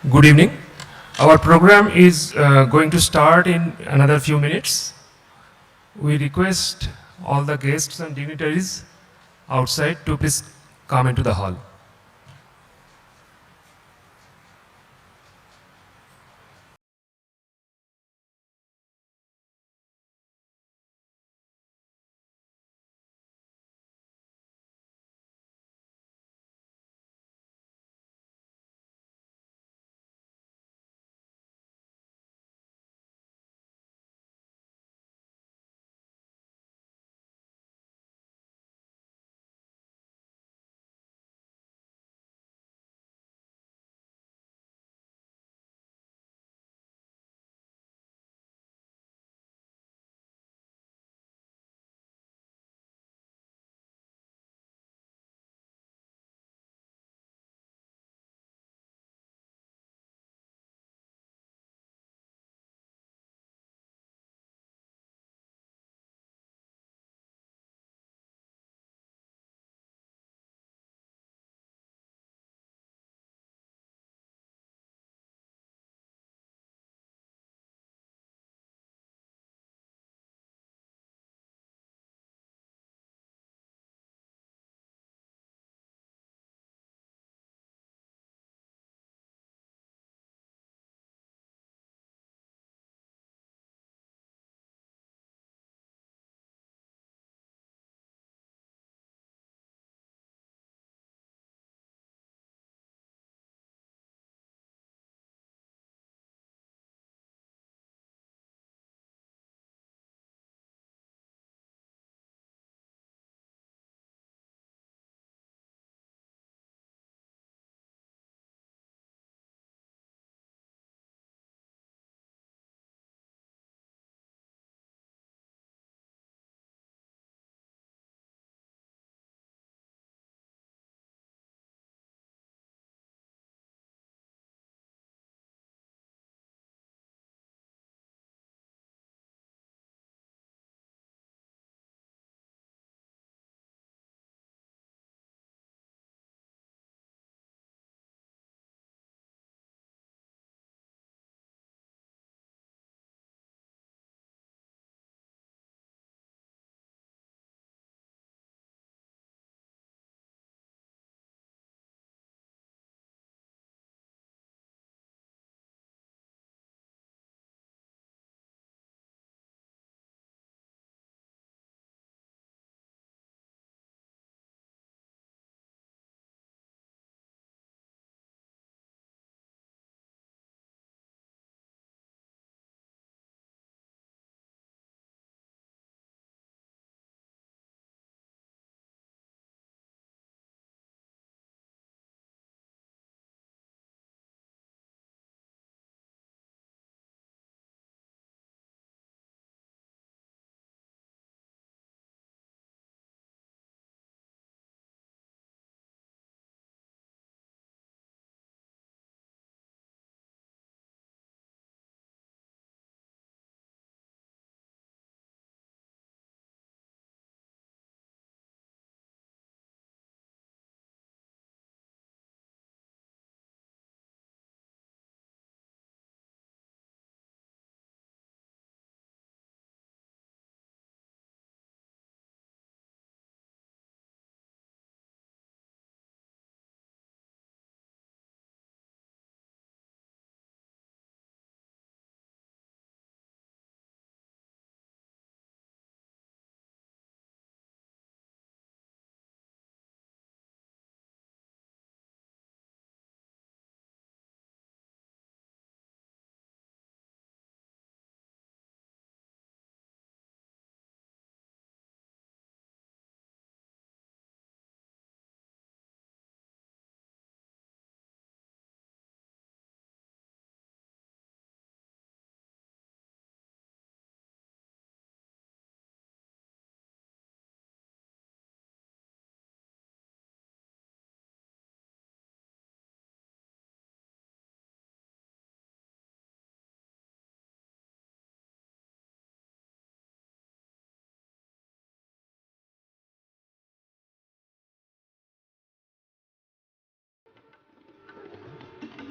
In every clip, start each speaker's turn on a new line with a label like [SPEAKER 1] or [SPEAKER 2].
[SPEAKER 1] Good evening. Our program is going to start in another few minutes. We request all the guests and dignitaries outside to please come into the hall.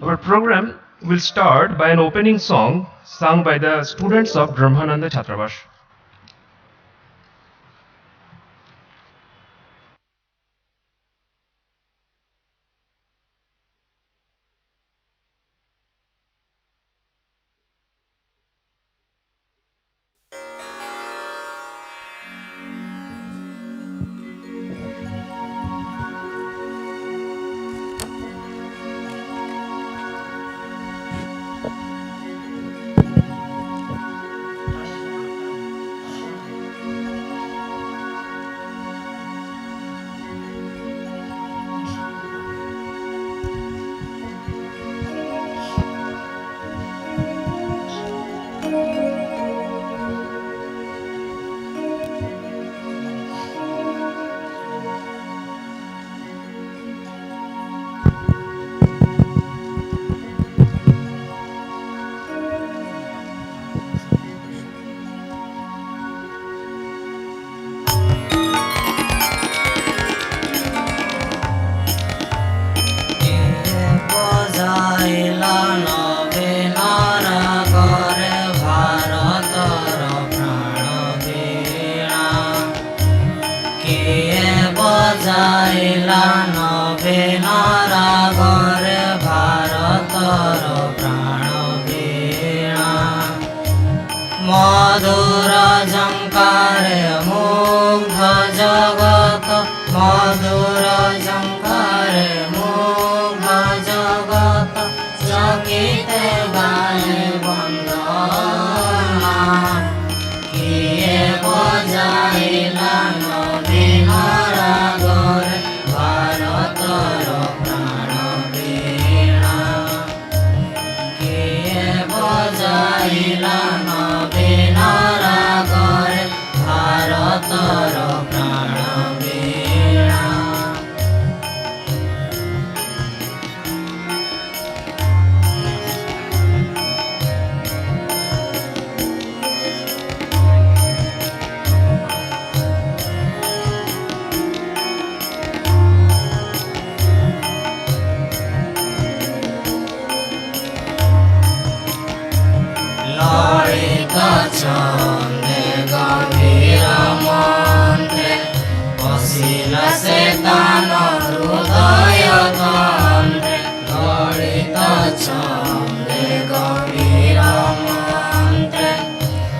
[SPEAKER 1] Our program will start by an opening song sung by the students of Brahmananda Chhatravash.
[SPEAKER 2] মধুর ঝঙ্কারে মুগ্ধ জগত, মধুর ঝঙ্কারে মুগ্ধ জগত, চকিতে গায়ে বন্দনা। কিয়ে বজাইলা নবীন রাগরে ভারতর প্রাণ বীণা। কিয়ে বজাইলা নবীন রাগরে ভারতর প্রাণ বীণা। ললিত ছন্দে গভীর মন্ত্রে বসিল সে তান হৃদয় তন্ত্রে। ললিত ছন্দে গভীর মন্ত্রে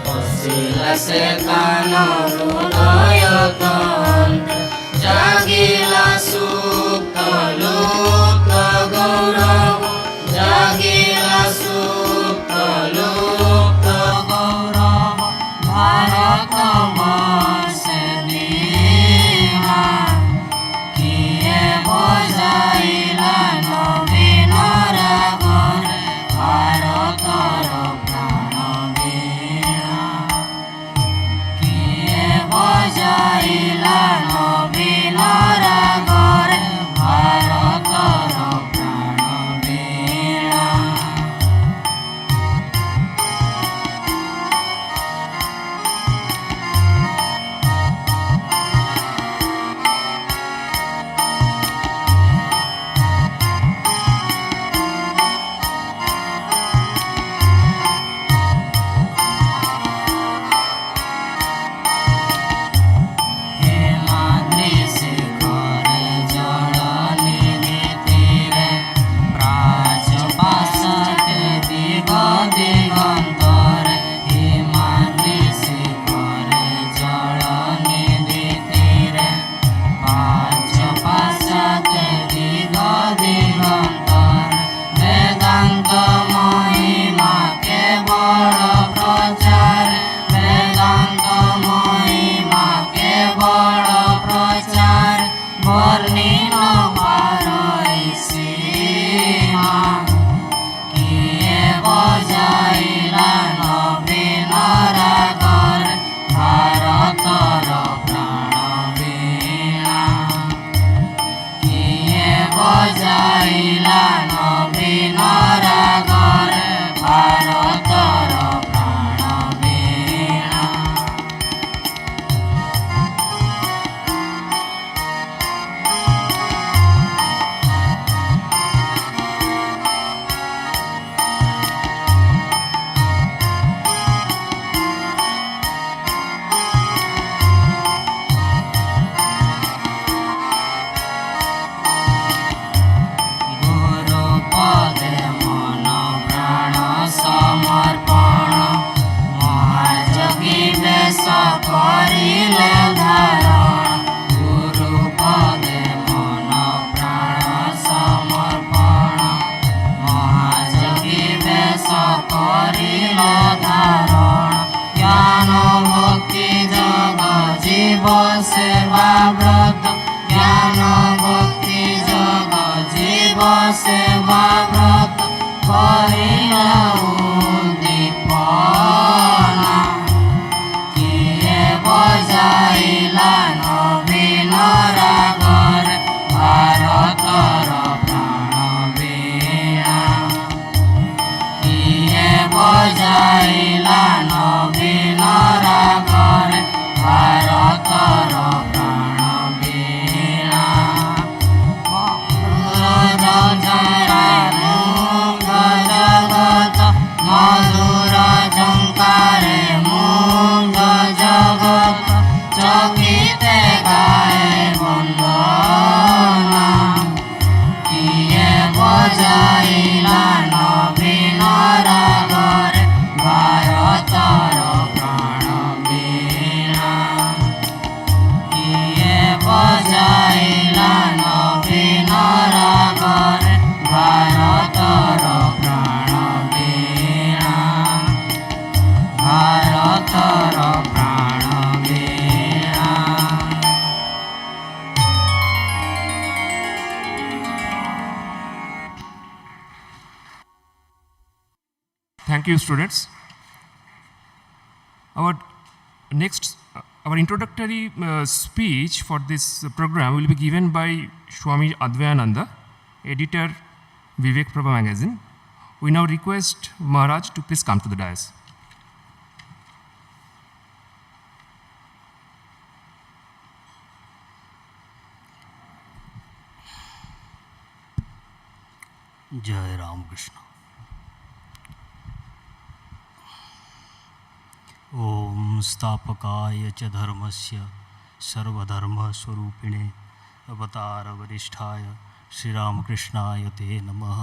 [SPEAKER 2] বসিল সে তান হৃদয় তন্ত্রে। জাগিলা সুপ্ত লুপ্ত গৌরব, জাগিলা সুপ্ত লুপ্ত গৌরব, ভারত বর্ষে দীনা। কিয়ে বজাইলা নবীন রাগরে ভারতর প্রাণ বীণা। কিয়ে বজাইলা କରିଲା ଉଦ୍ଦୀପନା କିଏ ବଜାଇଲା ନବୀନ ରାଗରେ ଭାରତର ପ୍ରାଣ ବୀଣା କିଏ ବଜାଇଲା ନବୀନ ରାଗରେ ଭାରତର ପ୍ରାଣ ବୀଣା ମଧୁର ଝଙ୍କାରେ ମୁଙ୍ଗ ଜଗତ ଚକିତେ ଗାଏ ବନ୍ଦନା କିଏ ବଜାଇଲା ନବୀନ ରାଗରେ ଭାରତର ପ୍ରାଣ ବୀଣା କିଏ ବଜାଇଲା ନବୀନ ରାଗରେ ଭାରତର ପ୍ରାଣ ବୀଣା ଭାରତର ପ୍ରାଣ ବୀଣା।
[SPEAKER 1] Thank you, students. Our introductory speech for this program will be given by Swami Advayananda, editor, Vivek Prabha magazine. We now request Maharaj to please come to the dais.
[SPEAKER 3] जय रामकृष्ण। ओम स्थापकाय च धर्मस्य सर्वधर्मस्वरूपिणे अवतारवरिष्ठाय श्रीरामकृष्णाय ते नमः।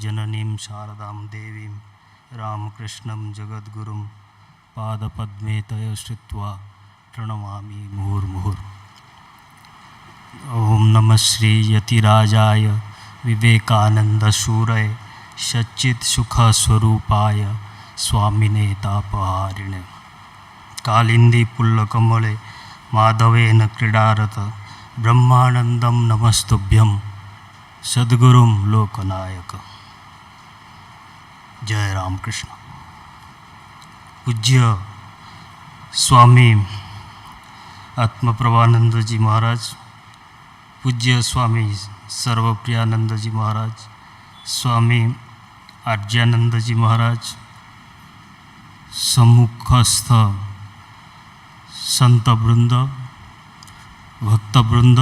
[SPEAKER 3] जननीं शारदां देवीं रामकृष्णं जगद्गुरुं पादपद्मे तय श्रित्वा प्रणमामि मुहुर्मुहुर्। ओम नमः श्री यतिराजाय विवेकानंदशूरय सच्चित् सुखस्वरूपाय स्वामिने तापहारिणे कालिंदी पुल्लकमले माधवेन क्रीडारत ब्रह्मानंदं नमस्तुभ्यं सद्गुरुं लोकनायक। जय रामकृष्ण। पूज्य स्वामी आत्मप्रभानंद जी महाराज, पूज्य स्वामी सर्वप्रियानंद जी महाराज, स्वामी आर्यानंद जी महाराज, सम्मुखस्थ संत वृंद, भक्त वृंद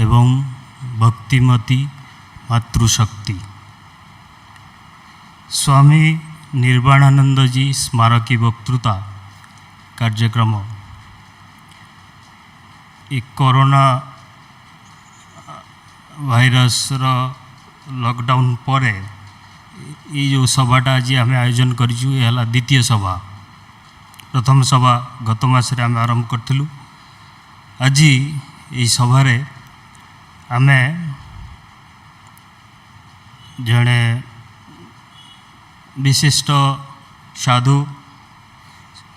[SPEAKER 3] एवं भक्तिमती मातृशक्ति, स्वामी निर्वाणानंद जी स्मारकी वक्तृता कार्यक्रम कोरोना भाइरस लॉकडाउन पर ये जो सभाटा आज आम आयोजन करूँ है द्वितीय सभा। प्रथम सभा गत मासरे आम आरंभ करूँ। आज ये सभार आम जड़े विशिष्ट साधु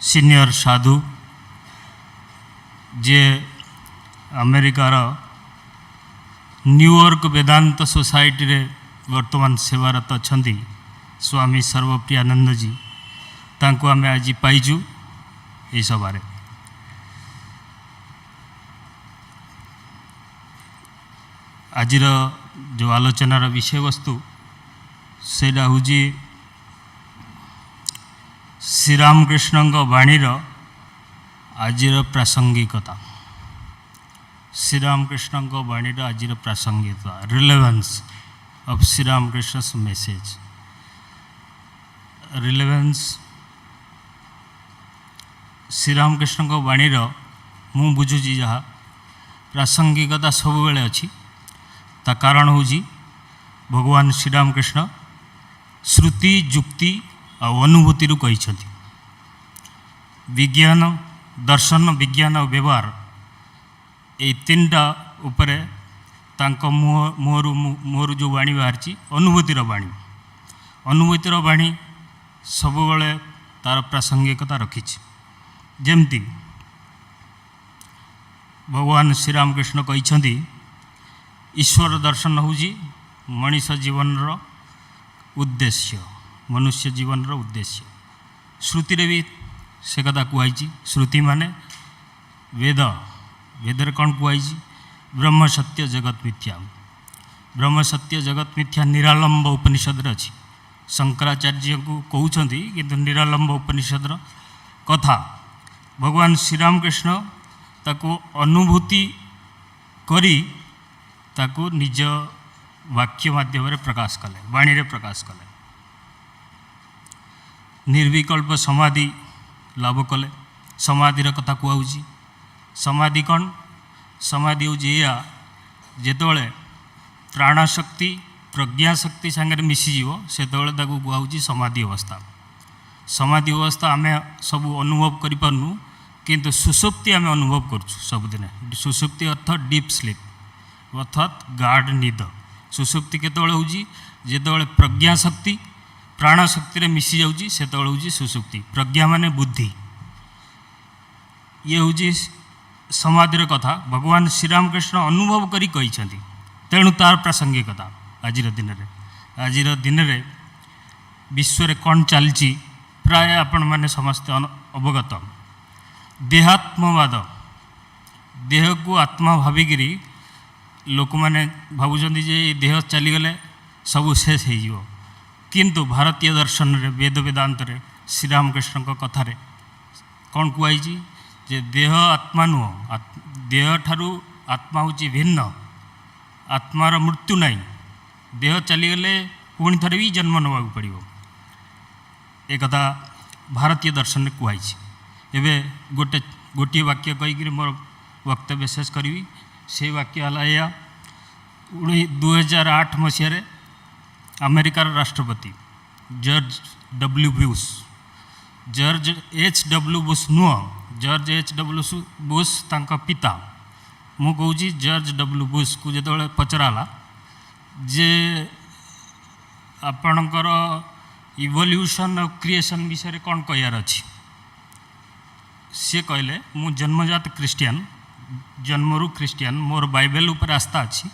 [SPEAKER 3] सीनियर साधु जे अमेरिकार न्यूयॉर्क वेदांत सोसाइटी रे वर्तमान सेवारत अच्छा स्वामी सर्वप्रियानंद जी तांको आम आज पाइजु ये सभार। आज जो आलोचनार विषय वस्तु सेटा हूँ श्रीरामकृष्ण वाणीर आज प्रासंगिकता। श्रीरामकृष्ण वाणीर आज प्रासंगिकता, relevance of Shri Ramakrishna's message. Relevance Shri Ramakrishna वाणीर मु बुझुची जहाँ प्रासंगिकता सब बेले अच्छी। ता कारण हूँ भगवान श्रीरामकृष्ण श्रुति जुक्ति और अनुभूति कही विज्ञान दर्शन विज्ञान और व्यवहार ये तीनटा उपरे तांको मुहर जो वाणी बाहरी अनुभूतिर वाणी, अनुभूतिर वाणी सब बेले तार प्रासंगिकता रखी। जमती भगवान श्रीरामकृष्ण कहते ईश्वर दर्शन हूँ मनीष जीवन उद्देश्य मनुष्य जीवन उद्देश्य श्रुति भी से कथा कहुई श्रुति माने वेद वेदर कौन कहुई ब्रह्म सत्य जगत मिथ्या ब्रह्म सत्य जगत मिथ्या निरालंब उपनिषद अच्छी शंकराचार्य को कहते कि निरालंब उपनिषद कथा भगवान श्रीराम कृष्ण ताको अनुभूति करी ताको निज वाक्य माध्यम प्रकाश कले वाणी रे प्रकाश कले निर्विकल्प समाधि लाभ कले समाधि कथा कहूँ समाधि कौन समाधि हूँ या जिते प्राणशक्ति प्रज्ञाशक्ति सांगे मिसीज से कहूँ समाधि अवस्था समाधि अवस्था आम सब अनुभव करूँ किंतु सुसुप्ति आम अनुभव करुँ सबुदिन सुसुप्ति अर्थ डीप स्लीप अर्थात गाढ़ निद सुसुप्ति केतବେଳେ होउची जेतବେଳେ प्रज्ञा शक्ति प्राण शक्ति रे मिसी जाउची सेतବେଳେ होउची सुसुप्ति प्रज्ञा माने बुद्धि ये होउची समाधि कथा भगवान श्रीराम कृष्ण अनुभव करी कहिसंती तेणु तार प्रासंगिकता आजिर दिन रे विश्व रे कोन चलची प्राय आपण माने समस्त अवगत देहात्मवाद देह को आत्मा भाविकी लोक मैंने भावुं जे देह चलीगले सब शेष हो किंतु भारतीय दर्शन रे वेद वेदांत रे श्रीरामकृष्ण कथार कौन कहुई जे देह आत्मा नुह देह ठारू आत्मा हूँ भिन्न आत्मार मृत्यु नहीं देह चलीगले पुणी थे भी जन्म नवा पड़ो एक कथा भारतीय दर्शन में कहुई एवं गोटे वाक्य कहीकि मोर वक्तव्य शेष करी से वाक्य है या 2008 मसीह अमेरिकार राष्ट्रपति George W Bush George H.W. Bush नुह जॉर्ज H.W. बुश तांका पिता मु कहूँ जॉर्ज W. बुश को जो पचराला जे आपणकर इवोल्यूशन और क्रिएशन विषय कौन कहार अच्छी सी कहले मु जन्मजात क्रिश्चियन जन्मरू क्रिश्चियन मोर बाइबल उपर आस्था अच्छी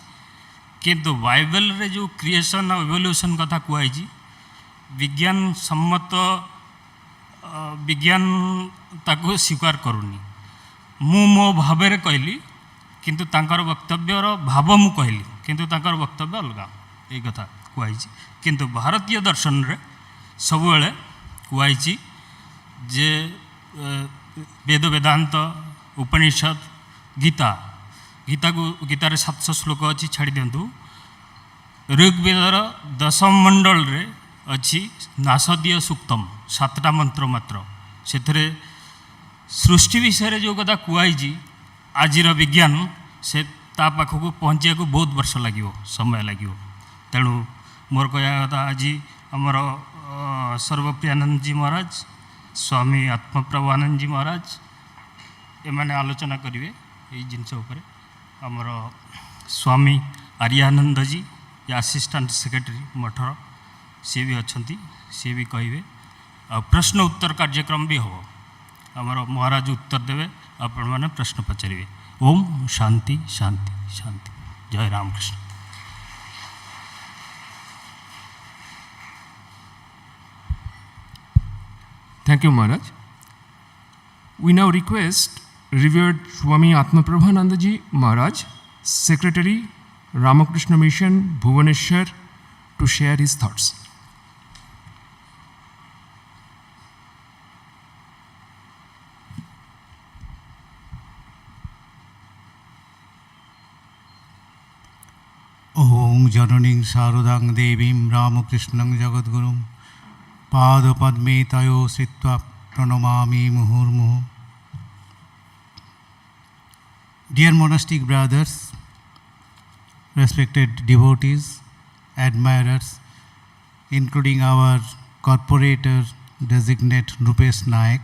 [SPEAKER 3] किंतु बाइबल रे जो क्रिएशन और इवोल्यूशन कथा कहुई विज्ञान सम्मत विज्ञान ताको स्वीकार करूनी मु मो भाव कहली किंतु तांकर वक्तव्यर भाव मु कहली किंतु तांकर वक्तव्य अलग ये कथा कहुई किंतु भारतीय दर्शन रे सब कहुई जे वेद वेदांत उपनिषद गीता गीता को गीतार 700 श्लोक अच्छी छाड़ी दिंतु ऋग्वेदर 10 मंडल रे अच्छी नासदीय सूक्तम 7टा मंत्र मात्र से सृष्टि विषय जो कथा कहुई आजिर विज्ञान से ता पाखक पहुँचा को बहुत वर्ष लगे समय लगे तेणु मोर कह कथा आज आमर सर्वप्रियानंद जी महाराज स्वामी आत्मप्रभानंद जी महाराज एमाने आलोचना करेंगे ये जिनस आमर स्वामी आर्यानंद जी या असिस्टेंट सेक्रेटरी मठर सी भी अच्छा सी भी कहे आ प्रश्न उत्तर कार्यक्रम भी हम आमर महाराज उत्तर देवे आपण मैंने प्रश्न पचारे ओम शांति शांति शांति जय Ramakrishna.
[SPEAKER 1] Thank you, Maharaj. We now request revered Swami Atmaprabhananda Ji Maharaj, Secretary, Ramakrishna Mission, Bhubaneswar, to share his thoughts.
[SPEAKER 4] ओम जननीं शारदां देवीं रामकृष्णं जगद्गुरुं पादपद्मे तयो श्रित्वा प्रणमामि मुहुर्मुहुः। Dear monastic brothers, respected devotees, admirers, including our corporator designate Rupesh Naik,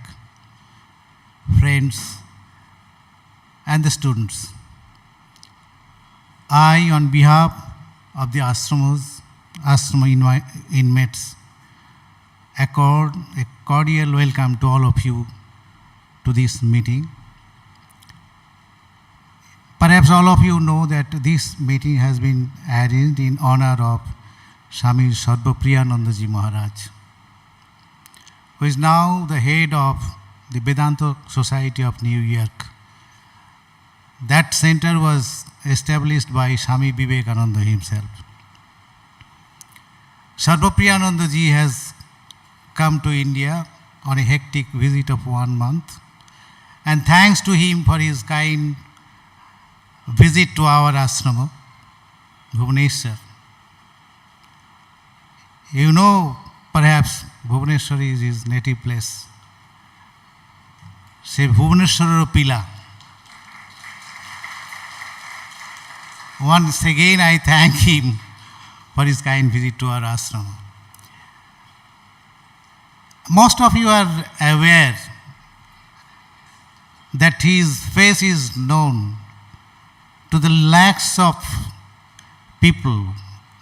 [SPEAKER 4] friends and the students, I on behalf of the ashrama inmates accord a cordial welcome to all of you to this meeting. Perhaps all of you know that this meeting has been arranged in honor of Swami Sarvapriyananda Ji Maharaj, who is now the head of the Vedanta Society of New York. That center was established by Swami Vivekananda himself. Sarvapriyananda Ji has come to India on a hectic visit of 1 month, and thanks to him for his kind visit to our ashrama, Bhubaneswar. You know, perhaps Bhubaneswar is his native place. Say Bhubaneswar Pila. Once again, I thank him for his kind visit to our ashrama. Most of you are aware that his face is known to the lakhs of people,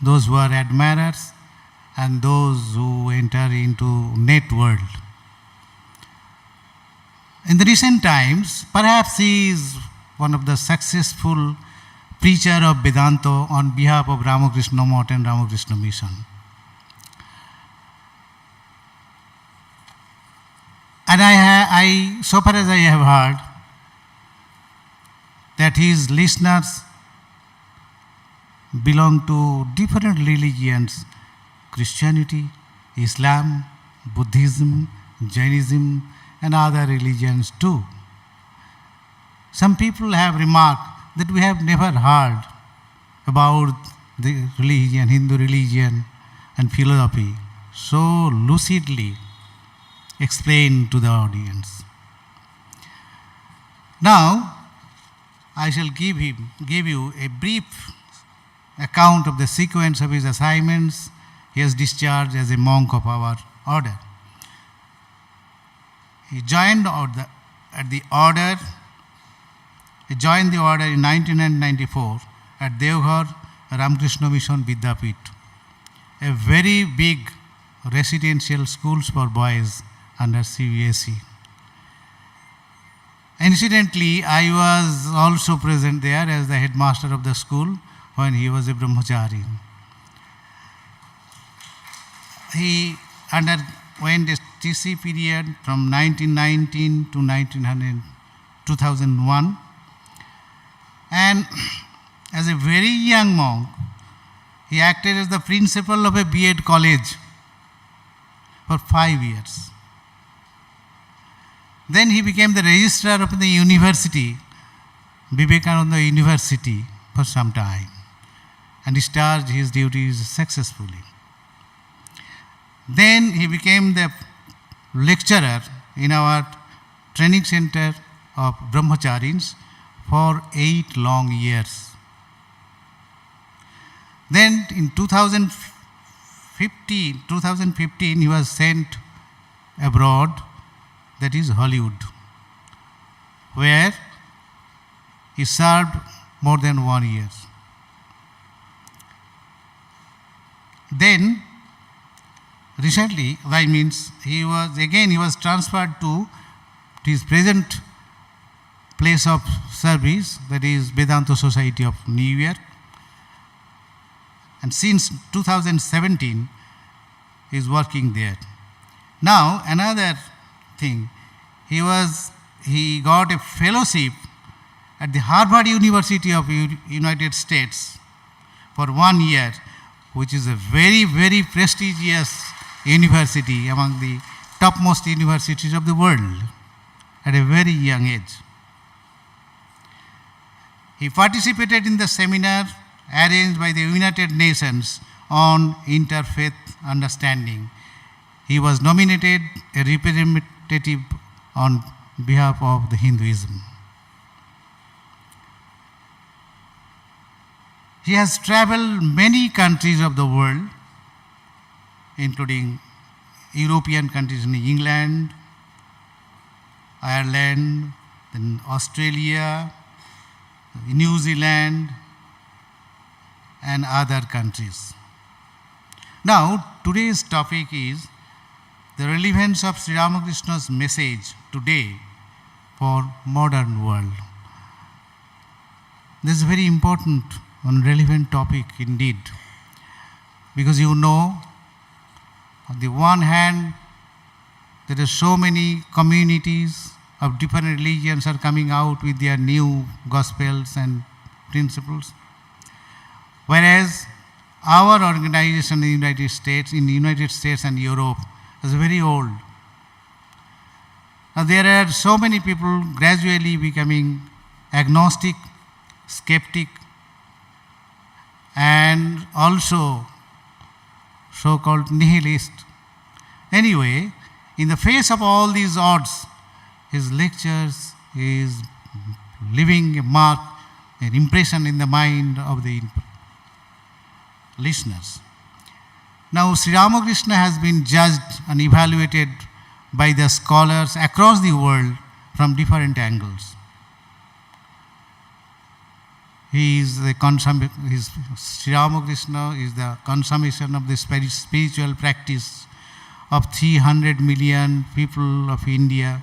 [SPEAKER 4] those who are admirers and those who enter into net world. In the recent times, perhaps he is one of the successful preacher of Vedanta on behalf of Ramakrishna Math and Ramakrishna Mission. And I, so far as I have heard, that his listeners belong to different religions: Christianity, Islam, Buddhism, Jainism, and other religions too. Some people have remarked that we have never heard about the religion, Hindu religion and philosophy so lucidly explained to the audience. Now, I shall give you a brief account of the sequence of his assignments he has discharged as a monk of our order. He joined the order in 1994 at Devghar Ramakrishna Mission Vidyapit, a very big residential schools for boys under CBSE. Incidentally, I was also present there as the headmaster of the school when he was a brahmachari. He underwent a TC period from 1919 to 2001, and as a very young monk, he acted as the principal of a B.Ed college for 5 years. Then he became the registrar of the university, Vivekananda University, for some time, and discharged his duties successfully. Then he became the lecturer in our training center of brahmacharis for 8 long years. Then in 2015, he was sent abroad, that is Hollywood, where he served more than 1 year. Then recently, he was transferred to his present place of service, that is Vedanta Society of New York. And since 2017, he is working there. Now, another thing, he got a fellowship at the Harvard University of United States for 1 year, which is a very, very prestigious university, among the topmost universities of the world, at a very young age. He participated in the seminar arranged by the United Nations on interfaith understanding. He was nominated a representative on behalf of the Hinduism. He has traveled many countries of the world, including European countries in England, Ireland, then Australia, New Zealand, and other countries. Now, today's topic is the relevance of Sri Ramakrishna's message today for modern world. This is a very important and relevant topic indeed. because you know, on the one hand, there are so many communities of different religions are coming out with their new gospels and principles. Whereas our organization in the United States and Europe is very old. Now there are so many people gradually becoming agnostic, skeptic, and also so-called nihilist. Anyway, in the face of all these odds, his lectures is leaving a mark, an impression in the mind of the listeners. Now, Sri Ramakrishna has been judged and evaluated by the scholars across the world from different angles. Sri Ramakrishna is the consummation of the spiritual practice of 300 million people of India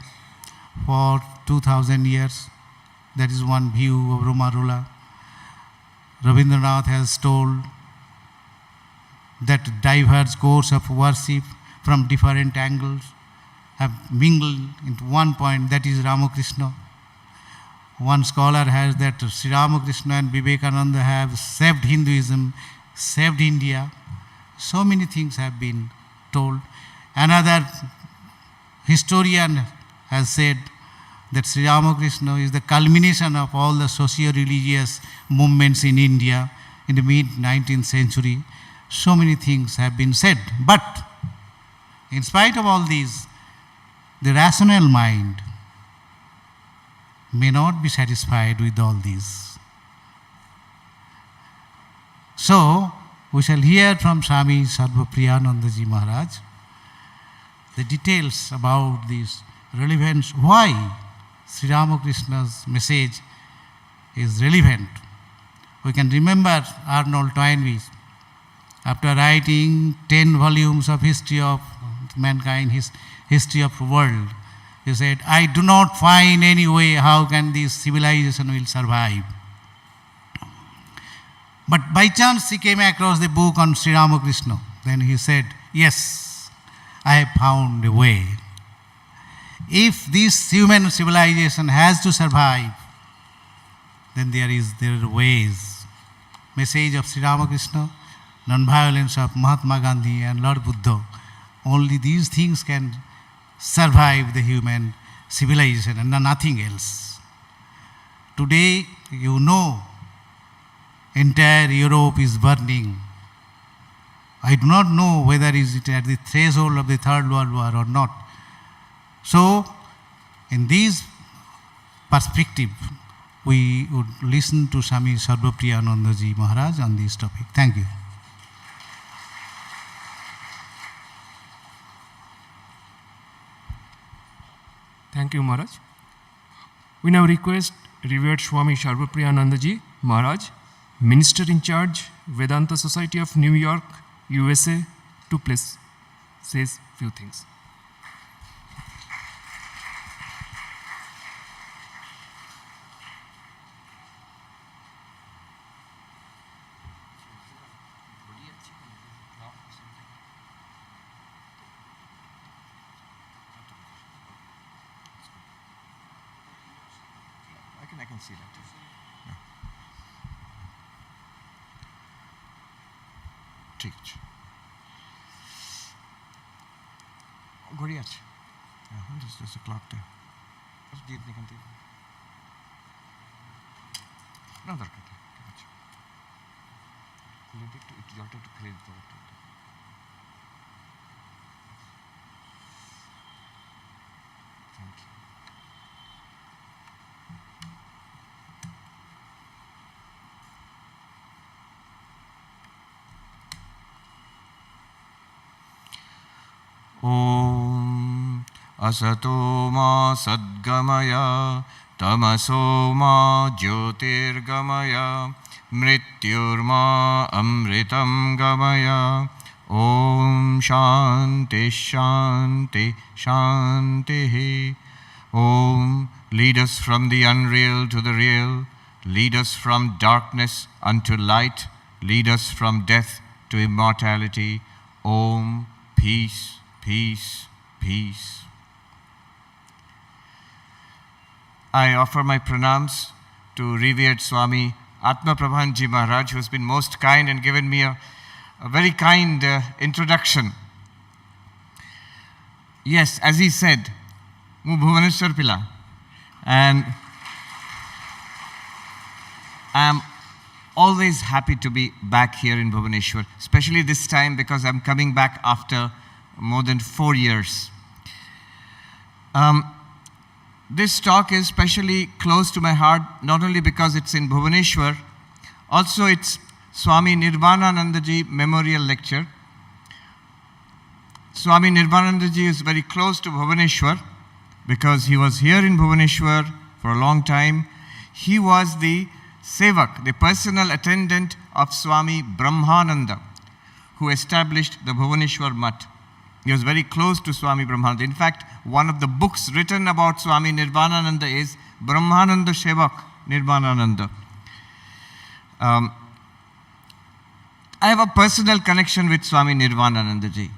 [SPEAKER 4] for 2000 years. That is one view of Romarola. Rabindranath has told that diverse course of worship from different angles have mingled into one point, that is Ramakrishna. One scholar has that Sri Ramakrishna and Vivekananda have saved Hinduism, saved India. So many things have been told. Another historian has said that Sri Ramakrishna is the culmination of all the socio-religious movements in India in the mid-19th century. So many things have been said. But in spite of all these, the rational mind may not be satisfied with all these. So, we shall hear from Swami Sarvapriyananda Ji Maharaj the details about this relevance, why Sri Ramakrishna's message is relevant. We can remember Arnold Toynbee, after writing 10 volumes of history of mankind, his history of the world, he said, I do not find any way how can this civilization will survive. But by chance he came across the book on Sri Ramakrishna. Then he said, yes, I have found a way. If this human civilization has to survive, then there are ways. Message of Sri Ramakrishna, non-violence of Mahatma Gandhi and Lord Buddha. Only these things can survive the human civilization and nothing else. Today, you know, entire Europe is burning. I do not know whether is it at the threshold of the Third World War or not. So, in this perspective, we would listen to Swami Sarvapriyananda Ji Maharaj on this topic. Thank you.
[SPEAKER 1] Thank you, Maharaj. We now request Revered Swami Sarvapriyananda Ji Maharaj, Minister in Charge, Vedanta Society of New York, USA, to please say few things.
[SPEAKER 5] I can see that. Yeah. ঠিক আছে ঘড়ি আছে হ্যাঁ there's a clock there দিয়ে দিন এখান থেকে না দরকার নেই ঠিক আছে খুলে দিই একটু জলটা একটু ফেলে দিতে হবে থ্যাংক ইউ ॐ असतो मा सद्गमय तमसो मा ज्योतिर्गमय मृत्युर्मा अमृतं गमय ॐ शान्ति शान्ति शान्तिः ॐ lead us from the unreal to the real, lead us from darkness unto light, lead us from death to immortality. Om, peace, peace, peace. I offer my pranams to revered Swami Atma Prabhanji Maharaj, who has been most kind and given me a very kind introduction. Yes, as he said, Mu Bhuvaneshwar Pila. And I am always happy to be back here in Bhuvaneshwar, especially this time because I'm coming back after more than 4 years. This talk is especially close to my heart, not only because it's in Bhuvaneshwar, also it's Swami Nirvananandaji Memorial Lecture. Swami Nirvananandaji is very close to Bhuvaneshwar because he was here in Bhuvaneshwar for a long time. He was the Sevak, the personal attendant of Swami Brahmananda, who established the Bhuvaneshwar Mutt. He was very close to Swami Brahmananda. In fact, one of the books written about Swami Nirvanananda is Brahmananda Sevak Nirvanananda. I have a personal connection with Swami Nirvananandaji.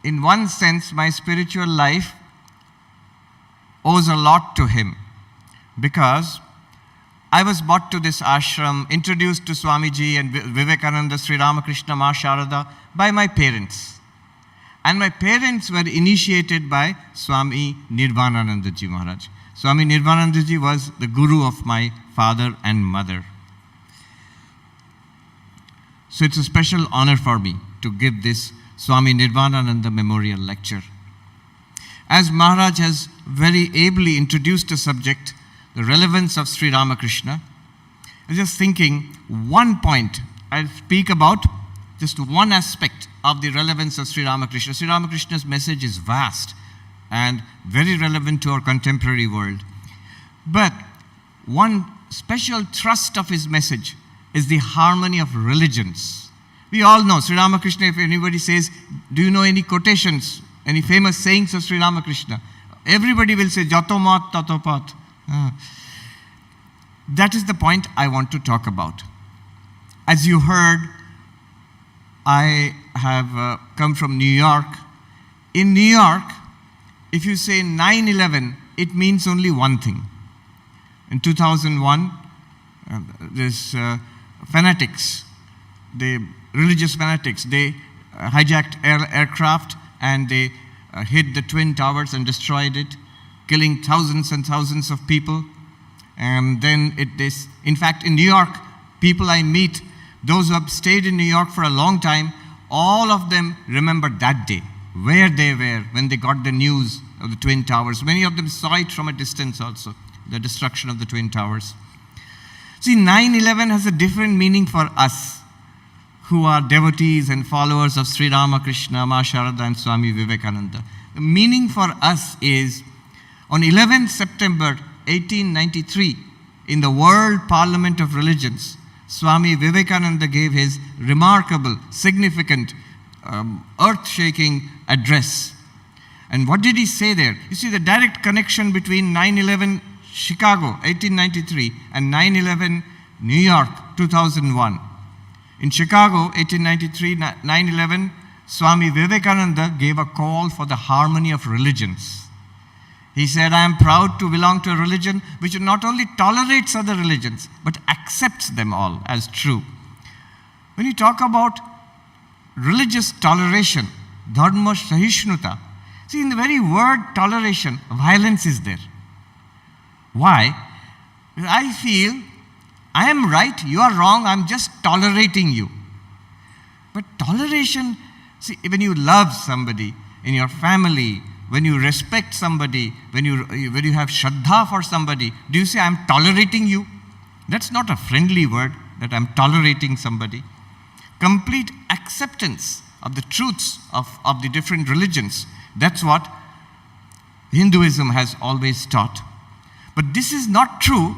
[SPEAKER 5] In one sense, my spiritual life owes a lot to him because I was brought to this ashram, introduced to Swamiji and Vivekananda, Sri Ramakrishna, Ma Sharada by my parents. And my parents were initiated by Swami Nirvananandaji Maharaj. Swami Nirvananandaji was the guru of my father and mother. So it's a special honor for me to give this Swami Nirvanananda Memorial Lecture. As Maharaj has very ably introduced the subject, the relevance of Sri Ramakrishna, I was just thinking one point. I'll speak about just one aspect of the relevance of Sri Ramakrishna. Sri Ramakrishna's message is vast and very relevant to our contemporary world. But one special thrust of his message is the harmony of religions. We all know Sri Ramakrishna. If anybody says, do you know any quotations, any famous sayings of Sri Ramakrishna? Everybody will say, Jato mat tato pat. That is the point I want to talk about. As you heard, I have come from New York. In New York, if you say 9/11, it means only one thing. In 2001, this fanatics, the religious fanatics, they hijacked aircraft and they hit the Twin Towers and destroyed it, killing thousands and thousands of people. And then in fact, in New York, people I meet, those who have stayed in New York for a long time, all of them remember that day, where they were when they got the news of the Twin Towers. Many of them saw it from a distance also, the destruction of the Twin Towers. See, 9/11 has a different meaning for us who are devotees and followers of Sri Ramakrishna, Ma Sharada and Swami Vivekananda. The meaning for us is, on 11th September 1893, in the World Parliament of Religions, Swami Vivekananda gave his remarkable, significant, earth-shaking address. And what did he say there? You see the direct connection between 9/11 Chicago, 1893, and 9/11 New York, 2001. In Chicago, 1893, 9/11, Swami Vivekananda gave a call for the harmony of religions. He said, I am proud to belong to a religion which not only tolerates other religions, but accepts them all as true. When you talk about religious toleration, dharma sahishnuta, see, in the very word toleration, violence is there. Why? Because I feel I am right, you are wrong, I'm just tolerating you. But toleration, see, when you love somebody in your family, when you respect somebody, when you have shraddha for somebody, do you say, I'm tolerating you? That's not a friendly word, that I'm tolerating somebody. Complete acceptance of the truths of the different religions. That's what Hinduism has always taught. But this is not true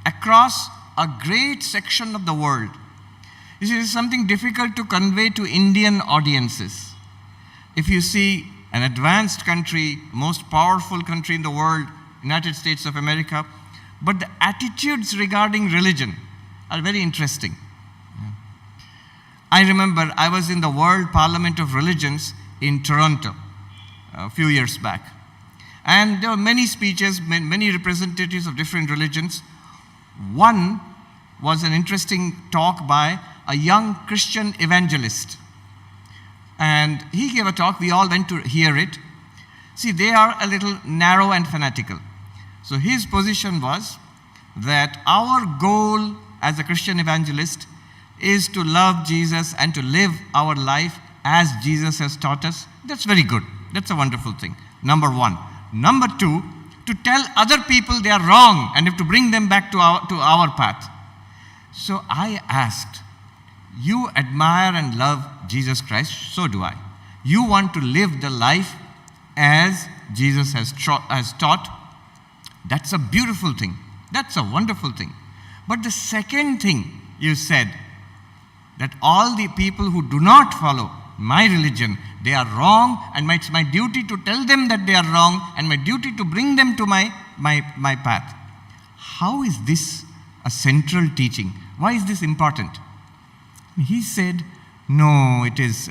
[SPEAKER 5] across a great section of the world. This is something difficult to convey to Indian audiences. If you see an advanced country, most powerful country in the world, United States of America, but the attitudes regarding religion are very interesting. I remember I was in the World Parliament of Religions in Toronto a few years back. And there were many speeches, many representatives of different religions. One was an interesting talk by a young Christian evangelist. And he gave a talk, we all went to hear it. See, they are a little narrow and fanatical. So his position was that our goal as a Christian evangelist is to love Jesus and to live our life as Jesus has taught us. That's very good. That's a wonderful thing. Number one. Number two, to tell other people they are wrong and have to bring them back to our path. So I asked, you admire and love Jesus Christ, so do I. You want to live the life as Jesus has taught. That's a beautiful thing. That's a wonderful thing. But the second thing you said, that all the people who do not follow my religion, they are wrong, and it's my duty to tell them that they are wrong, and my duty to bring them to my path. How is this a central teaching? Why is this important? He said, no, it is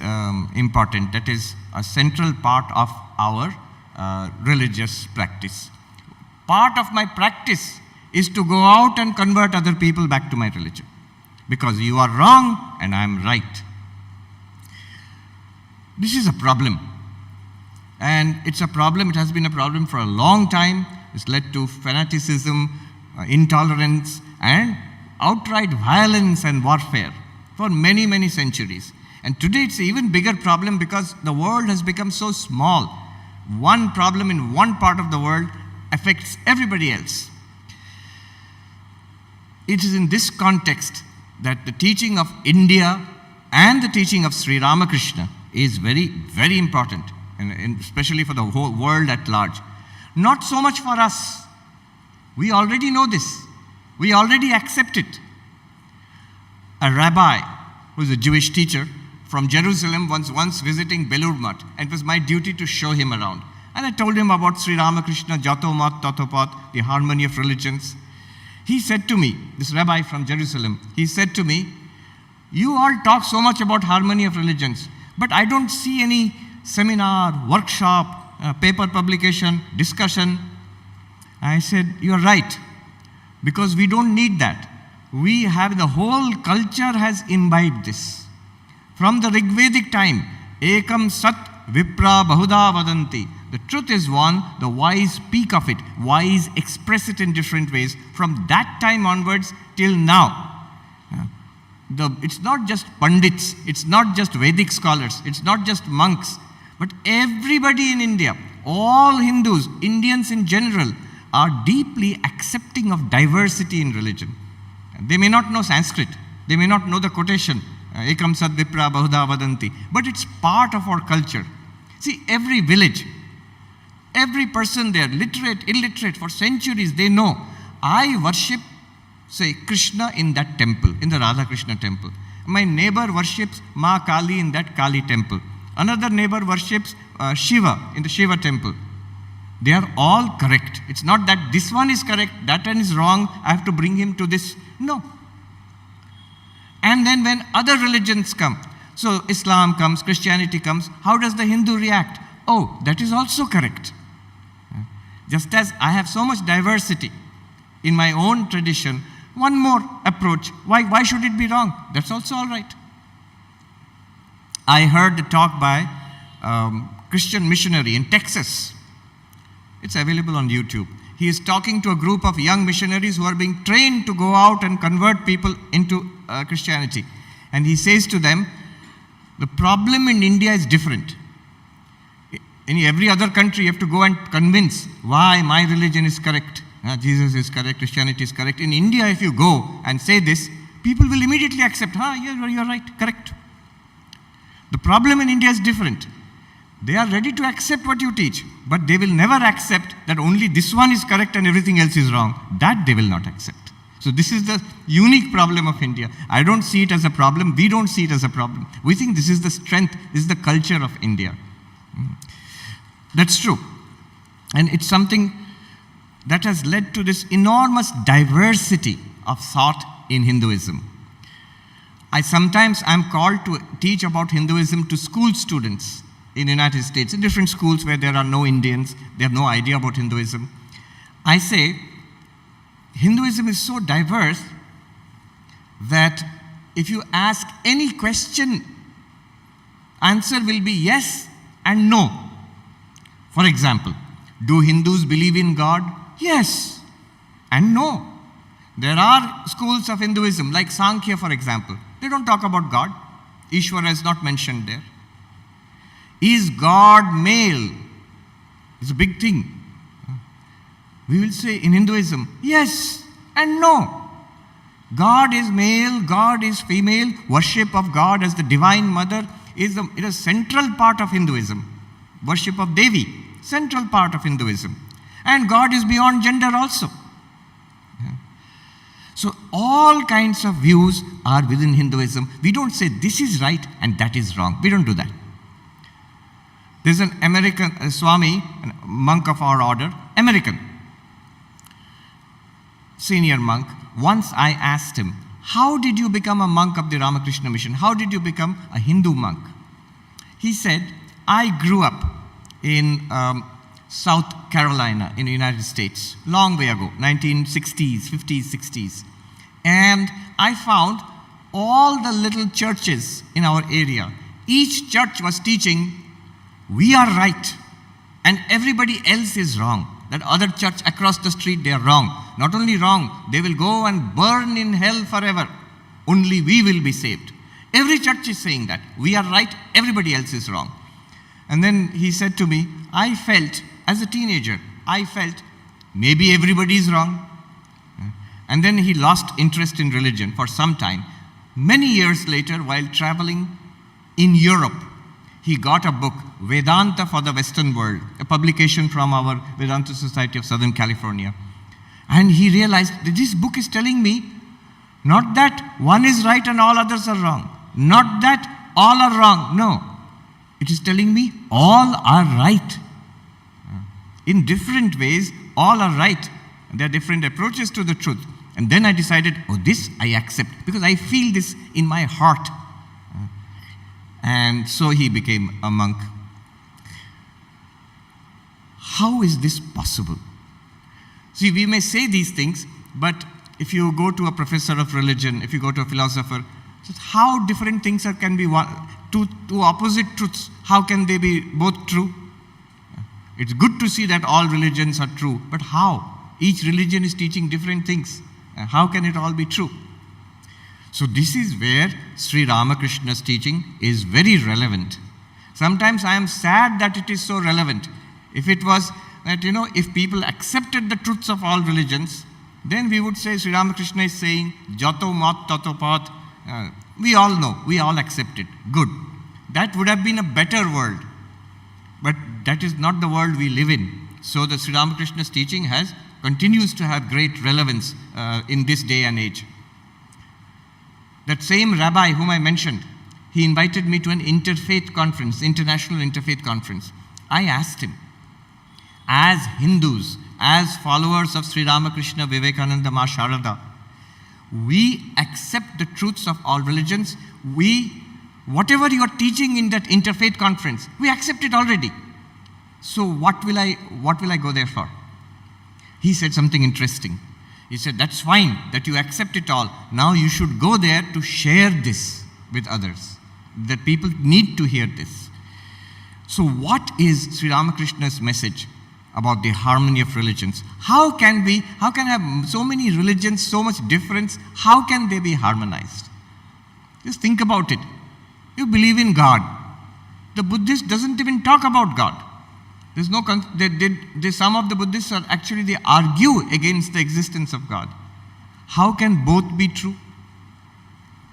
[SPEAKER 5] important. That is a central part of our religious practice. Part of my practice is to go out and convert other people back to my religion. Because you are wrong and I am right. This is a problem. And it's a problem, it has been a problem for a long time. It's led to fanaticism, intolerance, and outright violence and warfare for many, many centuries. And today it's an even bigger problem because the world has become so small. One problem in one part of the world affects everybody else. It is in this context that the teaching of India and the teaching of Sri Ramakrishna is very, very important, and especially for the whole world at large. Not so much for us. We already know this. We already accept it. A rabbi, who is a Jewish teacher from Jerusalem, was once visiting Belur Math, and it was my duty to show him around. And I told him about Sri Ramakrishna, Jato Mat, Tato Pat, the harmony of religions. He said to me, this rabbi from Jerusalem, he said to me, you all talk so much about harmony of religions, but I don't see any seminar, workshop, paper publication, discussion. I said, you're right, because we don't need that. We have, the whole culture has imbibed this. From the Rigvedic time, Ekam Sat Vipra Bahuda Vadanti. The truth is one, the wise speak of it, wise express it in different ways. From that time onwards till now, it's not just Pandits, it's not just Vedic scholars, it's not just monks, but everybody in India, all Hindus, Indians in general, are deeply accepting of diversity in religion. They may not know Sanskrit, they may not know the quotation, Ekam Sad Vipra Bahuda Vadanti, but it's part of our culture. See, every village, every person there, literate, illiterate, for centuries, they know, I worship, say, Krishna in that temple, in the Radha Krishna temple. My neighbor worships Ma Kali in that Kali temple. Another neighbor worships Shiva in the Shiva temple. They are all correct. It's not that this one is correct, that one is wrong, I have to bring him to this. No. And then when other religions come, so Islam comes, Christianity comes, how does the Hindu react? Oh, that is also correct. Just as I have so much diversity in my own tradition, one more approach. Why should it be wrong? That's also all right. I heard a talk by Christian missionary in Texas. It's available on YouTube. He is talking to a group of young missionaries who are being trained to go out and convert people into Christianity. And he says to them, the problem in India is different. In every other country, you have to go and convince why my religion is correct. Jesus is correct, Christianity is correct. In India, if you go and say this, people will immediately accept, you're right, correct. The problem in India is different. They are ready to accept what you teach, but they will never accept that only this one is correct and everything else is wrong. That they will not accept. So this is the unique problem of India. I don't see it as a problem. We don't see it as a problem. We think this is the strength, this is the culture of India. That's true. And it's something that has led to this enormous diversity of thought in Hinduism. I sometimes am called to teach about Hinduism to school students in the United States, in different schools where there are no Indians, they have no idea about Hinduism. I say, Hinduism is so diverse that if you ask any question, answer will be yes and no. For example, do Hindus believe in God? Yes and no. There are schools of Hinduism, like Sankhya, for example. They don't talk about God. Ishvara is not mentioned there. Is God male? It's a big thing. We will say in Hinduism, yes and no. God is male, God is female. Worship of God as the Divine Mother is a central part of Hinduism. Worship of Devi, central part of Hinduism. And God is beyond gender also. So all kinds of views are within Hinduism. We don't say this is right and that is wrong. We don't do that. There's an American Swami, a monk of our order, American, senior monk. Once I asked him, how did you become a monk of the Ramakrishna mission? How did you become a Hindu monk? He said, I grew up in South Carolina in the United States, long way ago, 1960s, 50s, 60s. And I found all the little churches in our area, each church was teaching, we are right and everybody else is wrong. That other church across the street, they are wrong. Not only wrong, they will go and burn in hell forever. Only we will be saved. Every church is saying that. We are right, everybody else is wrong. And then he said to me, I felt, as a teenager, I felt maybe everybody is wrong. And then he lost interest in religion for some time. Many years later, while traveling in Europe, he got a book, Vedanta for the Western World, a publication from our Vedanta Society of Southern California. And he realized that this book is telling me not that one is right and all others are wrong. Not that all are wrong. No. It is telling me all are right. In different ways, all are right. There are different approaches to the truth. And then I decided, oh, this I accept because I feel this in my heart. And so he became a monk. How is this possible? See, we may say these things, but if you go to a professor of religion, if you go to a philosopher, how different things can be two opposite truths. How can they be both true? It's good to see that all religions are true, but how? Each religion is teaching different things. How can it all be true? So this is where Sri Ramakrishna's teaching is very relevant. Sometimes I am sad that it is so relevant. If it was that, if people accepted the truths of all religions, then we would say Sri Ramakrishna is saying, Jato mat tato pat. We all know, we all accept it. Good. That would have been a better world. But that is not the world we live in. So the Sri Ramakrishna's teaching continues to have great relevance in this day and age. That same rabbi whom I mentioned, he invited me to an interfaith conference, international interfaith conference. I asked him, as Hindus, as followers of Sri Ramakrishna, Vivekananda, Ma Sharada, we accept the truths of all religions. Whatever you are teaching in that interfaith conference, we accept it already. So what will I go there for? He said something interesting. He said, that's fine that you accept it all. Now you should go there to share this with others. That people need to hear this. So what is Sri Ramakrishna's message about the harmony of religions? How can have so many religions, so much difference, how can they be harmonized? Just think about it. You believe in God. The Buddhist doesn't even talk about God. There's no, some of the Buddhists are actually, they argue against the existence of God. How can both be true?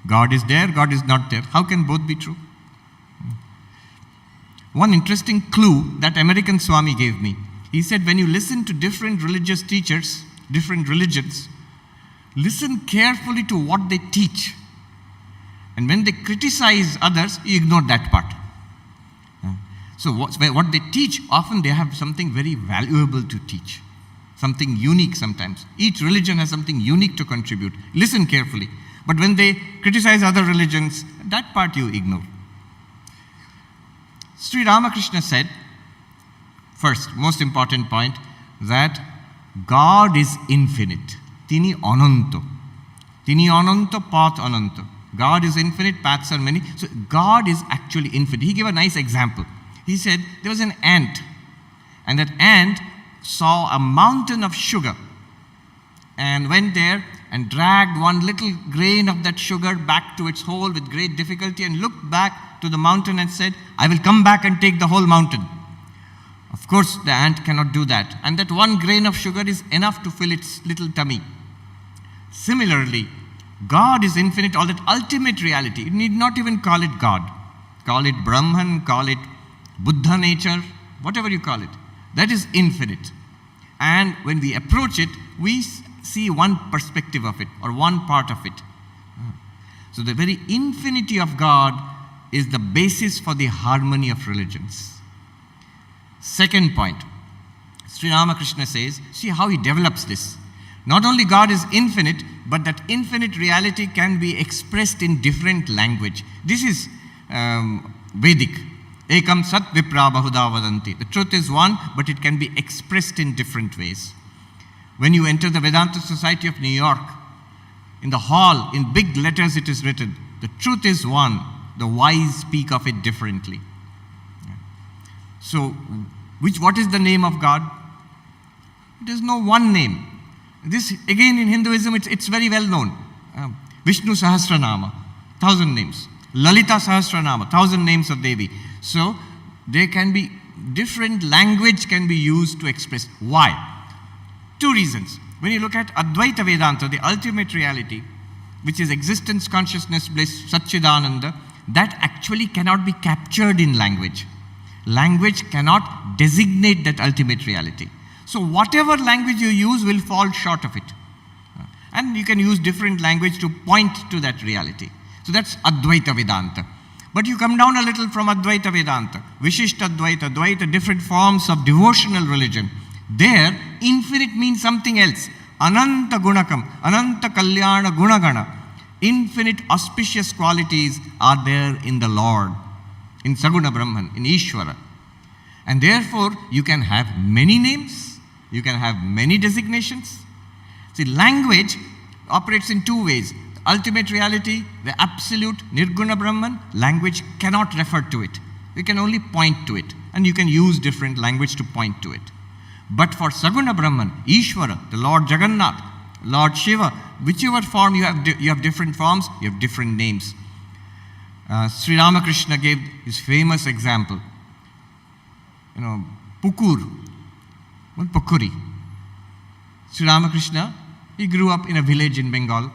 [SPEAKER 5] God is there, God is not there. How can both be true? One interesting clue that American Swami gave me. He said, when you listen to different religious teachers, different religions, listen carefully to what they teach. And when they criticize others, you ignore that part. So what they teach, often they have something very valuable to teach. Something unique sometimes. Each religion has something unique to contribute. Listen carefully. But when they criticize other religions, that part you ignore. Sri Ramakrishna said, first, most important point, that God is infinite. Tini ananto. Tini ananto, path ananto. God is infinite, paths are many. So God is actually infinite. He gave a nice example. He said there was an ant, and that ant saw a mountain of sugar and went there and dragged one little grain of that sugar back to its hole with great difficulty and looked back to the mountain and said, I will come back and take the whole mountain. Of course, the ant cannot do that. And that one grain of sugar is enough to fill its little tummy. Similarly, God is infinite, all that ultimate reality. You need not even call it God. Call it Brahman, call it Buddha nature, whatever you call it. That is infinite. And when we approach it, we see one perspective of it or one part of it. So the very infinity of God is the basis for the harmony of religions. Second point, Sri Ramakrishna says, see how he develops this. Not only God is infinite, but that infinite reality can be expressed in different language. This is Vedic. Ekam sat vipra bahuda vadanti. The truth is one, but it can be expressed in different ways. When you enter the Vedanta Society of New York, in the hall, in big letters it is written, the truth is one, the wise speak of it differently. So, what is the name of God? There is no one name. This, again, in Hinduism, it's very well known. Vishnu Sahasranama, 1,000 names. Lalita Sahasranama, 1,000 names of Devi. So, there can be different language can be used to express. Why? Two reasons. When you look at Advaita Vedanta, the ultimate reality, which is existence, consciousness, bliss, Satchidananda, that actually cannot be captured in language. Language cannot designate that ultimate reality. So whatever language you use will fall short of it. And you can use different language to point to that reality. So that's Advaita Vedanta. But you come down a little from Advaita Vedanta, Vishishta Advaita, Dvaita, different forms of devotional religion. There, infinite means something else. Ananta Gunakam, Ananta Kalyana Gunagana. Infinite auspicious qualities are there in the Lord, in Saguna Brahman, in Ishvara. And therefore, you can have many names, you can have many designations. See, language operates in two ways. The ultimate reality, the absolute Nirguna Brahman, language cannot refer to it. You can only point to it. And you can use different language to point to it. But for Saguna Brahman, Ishvara, the Lord Jagannath, Lord Shiva, whichever form you have different forms, you have different names. Sri Ramakrishna gave his famous example. Pukur, Pukuri. Sri Ramakrishna, he grew up in a village in Bengal.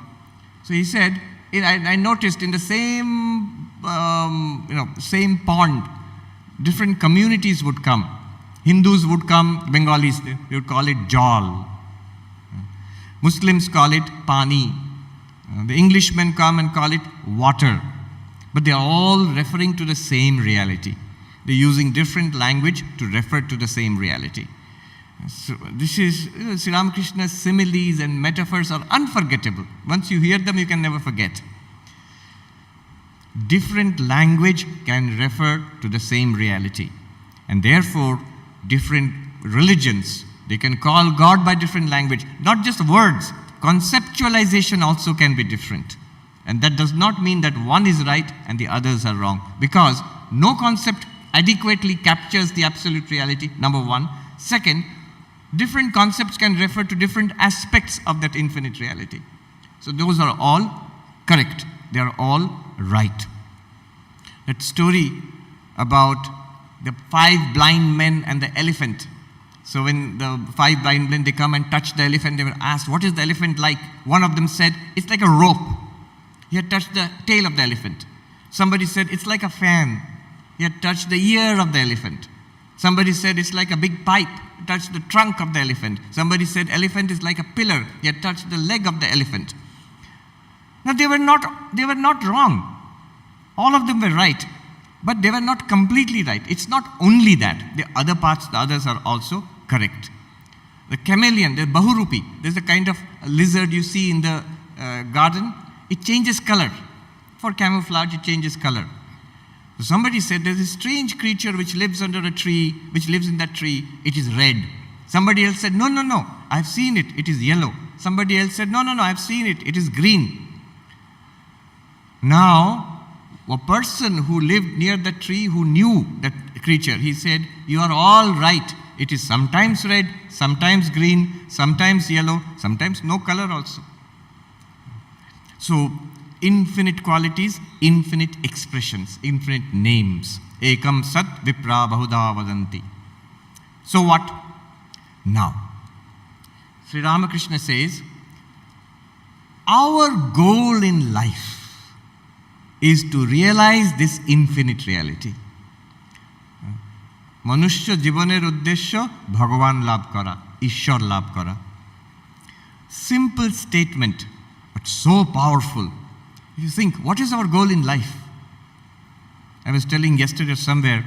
[SPEAKER 5] So he said, I noticed in the same, same pond, different communities would come. Hindus would come, Bengalis, they would call it jal. Muslims call it pani. The Englishmen come and call it water. But they are all referring to the same reality. They're using different language to refer to the same reality. So this is, Sri Ramakrishna's similes and metaphors are unforgettable. Once you hear them, you can never forget. Different language can refer to the same reality. And therefore, different religions, they can call God by different language. Not just words, conceptualization also can be different. And that does not mean that one is right and the others are wrong. Because no concept adequately captures the absolute reality, number one. Second, different concepts can refer to different aspects of that infinite reality. So those are all correct. They are all right. That story about the 5 blind men and the elephant. So when the 5 blind men, they come and touch the elephant, they were asked, what is the elephant like? One of them said, it's like a rope. He had touched the tail of the elephant. Somebody said, it's like a fan. He had touched the ear of the elephant. Somebody said, it's like a big pipe. He touched the trunk of the elephant. Somebody said, elephant is like a pillar. He had touched the leg of the elephant. Now they were not wrong. All of them were right. But they were not completely right. It's not only that. The other parts, the others are also correct. The chameleon, the bahurupi, there's a kind of lizard you see in the garden. it changes color. For camouflage, it changes color. So somebody said there's a strange creature which lives under a tree, which lives in that tree, it is red. Somebody else said, no, I've seen it, it is yellow. Somebody else said, no, I've seen it, it is green. Now, a person who lived near that tree, who knew that creature, he said, you are all right. It is sometimes red, sometimes green, sometimes yellow, sometimes no color also. So, infinite qualities, infinite expressions, infinite names. Ekam sat vipra bahuda vadanti. So what? Now, Sri Ramakrishna says, our goal in life is to realize this infinite reality. Manushya jibaner uddeshya Bhagavan labh kara, Ishwar labh kara. Simple statement, but so powerful. You think, what is our goal in life? I was telling yesterday or somewhere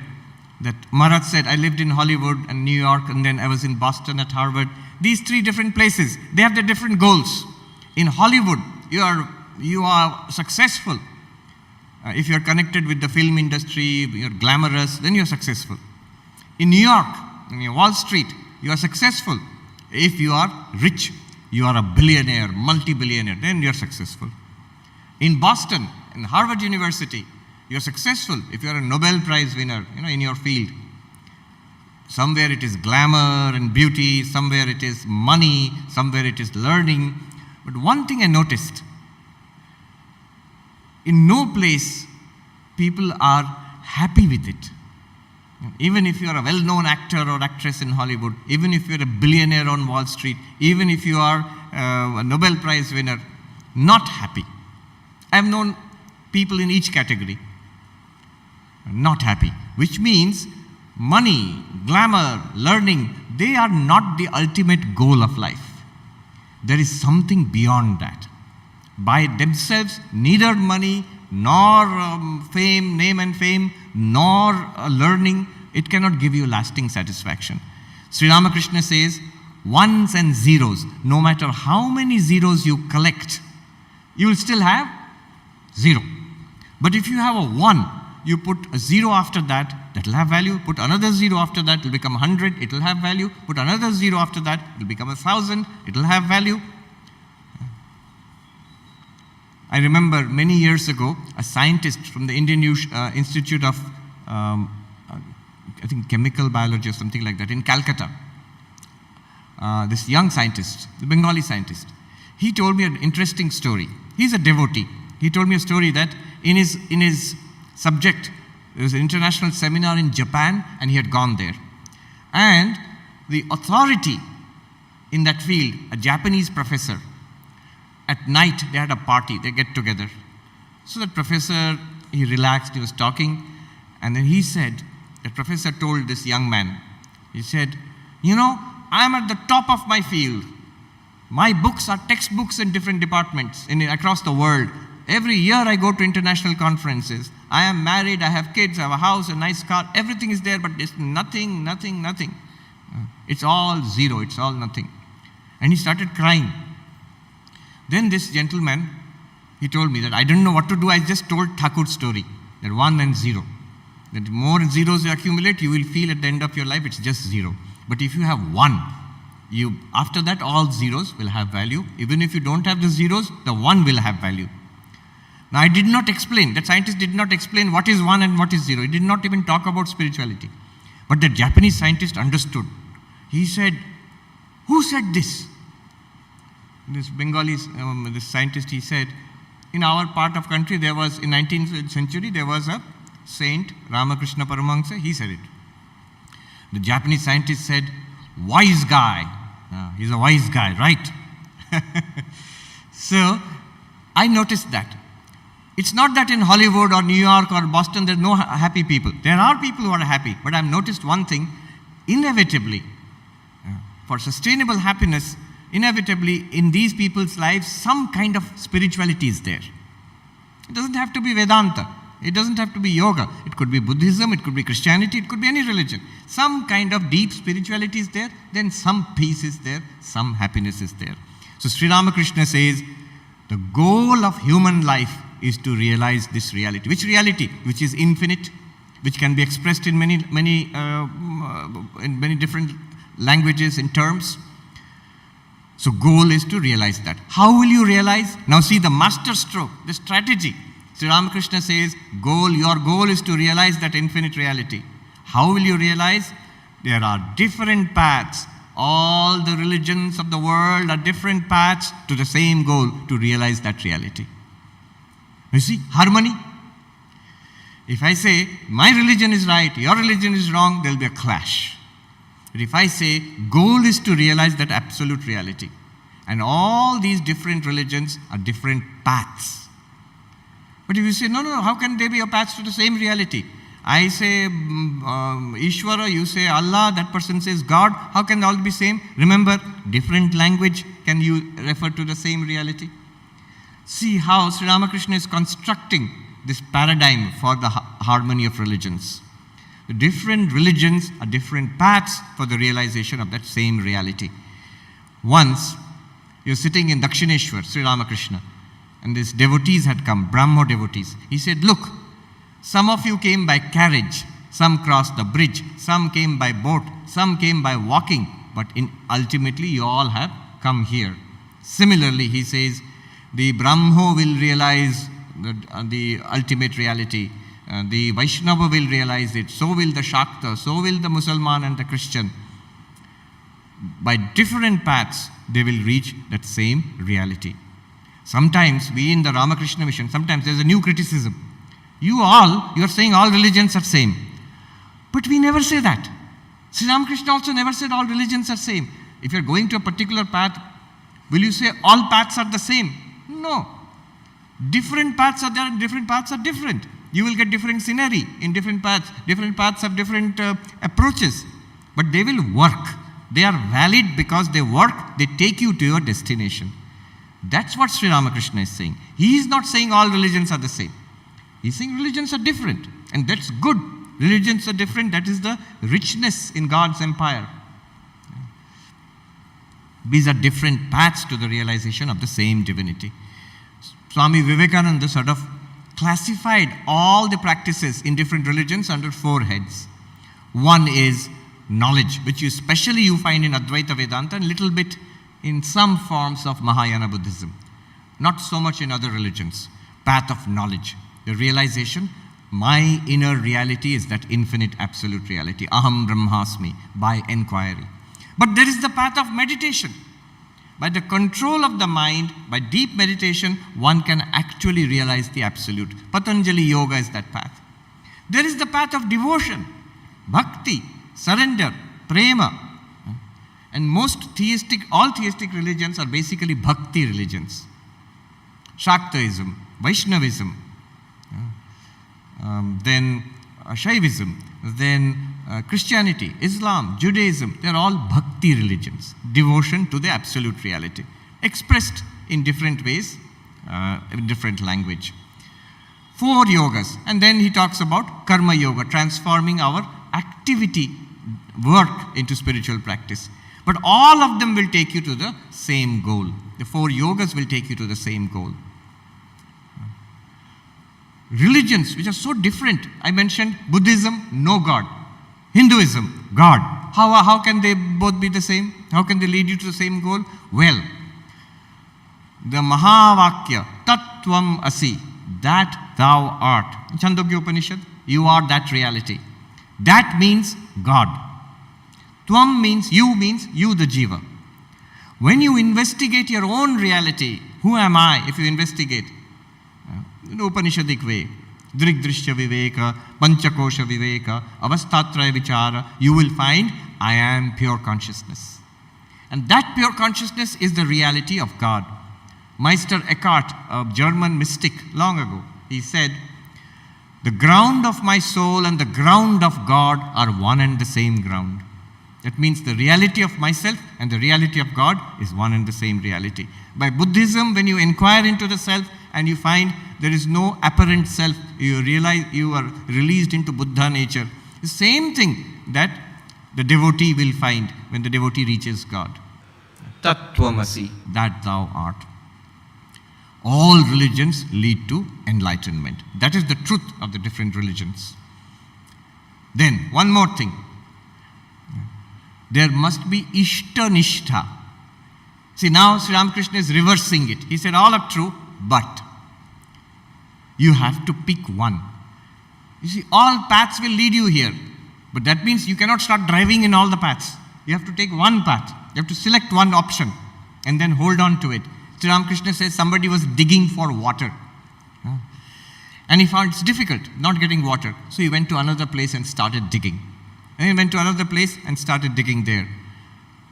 [SPEAKER 5] that Maharaj said, I lived in Hollywood and New York, and then I was in Boston at Harvard. These three different places, they have their different goals. In Hollywood, you are successful. If you are connected with the film industry, you are glamorous, then you are successful. In New York, in Wall Street, you are successful. If you are rich, you are a billionaire, multi-billionaire, then you are successful. In Boston, in Harvard University, you are successful if you are a Nobel Prize winner, in your field. Somewhere it is glamour and beauty, somewhere it is money, somewhere it is learning. But one thing I noticed, in no place people are happy with it. Even if you are a well-known actor or actress in Hollywood, even if you are a billionaire on Wall Street, even if you are a Nobel Prize winner, not happy. I have known people in each category, not happy, which means money, glamour, learning, they are not the ultimate goal of life. There is something beyond that. By themselves, neither money, nor fame, name and fame, nor learning, it cannot give you lasting satisfaction. Sri Ramakrishna says, ones and zeros, no matter how many zeros you collect, you will still have zero. But if you have a 1, you put a 0 after that, that will have value. Put another 0 after that, it will become 100, it will have value. Put another 0 after that, it will become 1,000, it will have value. I remember many years ago, a scientist from the Indian Institute of, I think, chemical biology or something like that in Calcutta, this young scientist, the Bengali scientist, he told me an interesting story. He's a devotee. He told me a story that in his subject, there was an international seminar in Japan and he had gone there. And the authority in that field, a Japanese professor, at night they had a party, they get together. So that professor, he relaxed, he was talking, and then he said, the professor told this young man, he said, I'm at the top of my field. My books are textbooks in different departments across the world. Every year I go to international conferences. I am married, I have kids, I have a house, a nice car, everything is there, but there's nothing. It's all zero, it's all nothing. And he started crying. Then this gentleman, he told me that I didn't know what to do. I just told Thakur's story, that 1 and 0. That the more zeros you accumulate, you will feel at the end of your life it's just 0. But if you have 1, after that all zeros will have value. Even if you don't have the zeros, the 1 will have value. Now I did not explain, that scientist did not explain what is 1 and what is 0. He did not even talk about spirituality. But the Japanese scientist understood. He said, who said this? This Bengali, this scientist, he said, in our part of country, there was, in 19th century, there was a saint, Ramakrishna Paramahansa, he said it. The Japanese scientist said, wise guy. He's a wise guy, right? So, I noticed that. It's not that in Hollywood or New York or Boston there are no happy people. There are people who are happy, but I've noticed one thing, inevitably, for sustainable happiness, inevitably in these people's lives, some kind of spirituality is there. It doesn't have to be Vedanta. It doesn't have to be yoga. It could be Buddhism, it could be Christianity, it could be any religion. Some kind of deep spirituality is there, then some peace is there, some happiness is there. So Sri Ramakrishna says, The goal of human life is to realize this reality. Which reality? Which is infinite, which can be expressed in many different languages and terms. So goal is to realize that. How will you realize? Now see the master stroke, the strategy. Sri Ramakrishna says, your goal is to realize that infinite reality. How will you realize? There are different paths. All the religions of the world are different paths to the same goal, to realize that reality. You see, harmony. If I say, my religion is right, your religion is wrong, there will be a clash. But if I say, goal is to realize that absolute reality, and all these different religions are different paths. But if you say, no, how can they be a path to the same reality? I say Ishvara, you say Allah, that person says God. How can they all be same? Remember, different language, can you refer to the same reality? See how Sri Ramakrishna is constructing this paradigm for the harmony of religions. The different religions are different paths for the realization of that same reality. Once, you're sitting in Dakshineshwar, Sri Ramakrishna, and these devotees had come, Brahmo devotees. He said, look, some of you came by carriage, some crossed the bridge, some came by boat, some came by walking, but ultimately you all have come here. Similarly, he says, the Brahmo will realize the ultimate reality. The Vaishnava will realize it. So will the Shakta. So will the Musalman and the Christian. By different paths, they will reach that same reality. Sometimes we in the Ramakrishna mission, sometimes there's a new criticism. You're saying all religions are same. But we never say that. Sri Ramakrishna also never said all religions are same. If you're going to a particular path, will you say all paths are the same? No. Different paths are there and different paths are different. You will get different scenery in different paths. Different paths have different approaches. But they will work. They are valid because they work. They take you to your destination. That's what Sri Ramakrishna is saying. He is not saying all religions are the same. He's saying religions are different. And that's good. Religions are different. That is the richness in God's empire. These are different paths to the realization of the same divinity. Swami Vivekananda sort of classified all the practices in different religions under 4 heads. One is knowledge, which especially you find in Advaita Vedanta and a little bit in some forms of Mahayana Buddhism. Not so much in other religions. Path of knowledge. The realization, my inner reality is that infinite absolute reality. Aham Brahmasmi, by inquiry. But there is the path of meditation. By the control of the mind, by deep meditation, one can actually realize the absolute. Patanjali Yoga is that path. There is the path of devotion, bhakti, surrender, prema. And all theistic religions are basically bhakti religions. Shaktaism, Vaishnavism, then Shaivism, then Christianity, Islam, Judaism, they are all bhakti religions, devotion to the absolute reality, expressed in different ways, in different language. 4 yogas, and then he talks about karma yoga, transforming our activity, work into spiritual practice. But all of them will take you to the same goal. The 4 yogas will take you to the same goal. Religions which are so different. I mentioned Buddhism, no God. Hinduism, God. How can they both be the same? How can they lead you to the same goal? Well, the Mahavakya, Tattvam Asi, that thou art. Chandogya Upanishad, you are that reality. That means God. Tvam means you the Jiva. When you investigate your own reality, who am I if you investigate? In Upanishadic way, Drigdrishya Viveka, Panchakosha Viveka, Avastatraya Vichara, you will find I am pure consciousness. And that pure consciousness is the reality of God. Meister Eckhart, a German mystic long ago, he said, the ground of my soul and the ground of God are one and the same ground. That means the reality of myself and the reality of God is one and the same reality. By Buddhism, when you inquire into the self and you find there is no apparent self, you realize you are released into Buddha nature. The same thing that the devotee will find when the devotee reaches God. Tattvamasi, that thou art. all religions lead to enlightenment. That is the truth of the different religions. Then, one more thing. There must be Ishtanishtha. See, now Sri Ramakrishna is reversing it. He said all are true, but you have to pick one. You see, all paths will lead you here. But that means you cannot start driving in all the paths. You have to take one path. You have to select one option and then hold on to it. Sri Ramakrishna says somebody was digging for water. And he found it's difficult, not getting water. So he went to another place and started digging. And he went to another place and started digging there.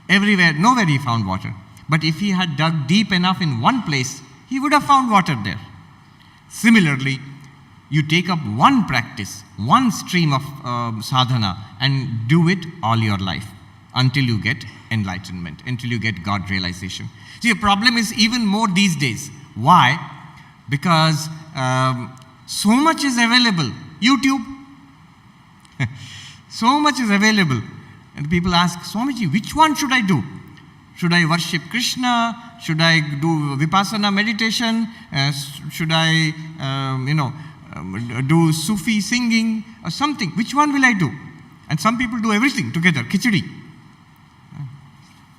[SPEAKER 5] Everywhere, nowhere he found water. But if he had dug deep enough in one place, he would have found water there. Similarly, you take up one practice, one stream of sadhana, and do it all your life until you get enlightenment, until you get God realization. See, the problem is even more these days. Why? Because so much is available. YouTube. So much is available. And people ask, Swamiji, which one should I do? Should I worship Krishna? Should I do vipassana meditation? Should I, do Sufi singing or something? Which one will I do? And some people do everything together, khichdi.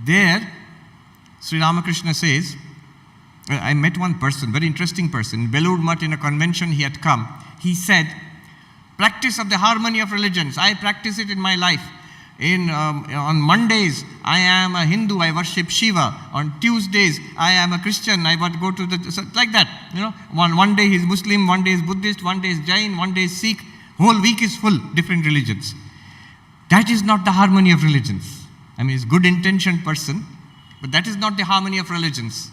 [SPEAKER 5] There, Sri Ramakrishna says, I met one person, very interesting person, in Belur Math in a convention he had come. He said, practice of the harmony of religions, I practice it in my life. On Mondays, I am a Hindu, I worship Shiva. On Tuesdays, I am a Christian, I go to like that. One day he is Muslim, one day is Buddhist, one day is Jain, one day is Sikh. Whole week is full, different religions. That is not the harmony of religions. I mean, he's a good intentioned person, but that is not the harmony of religions.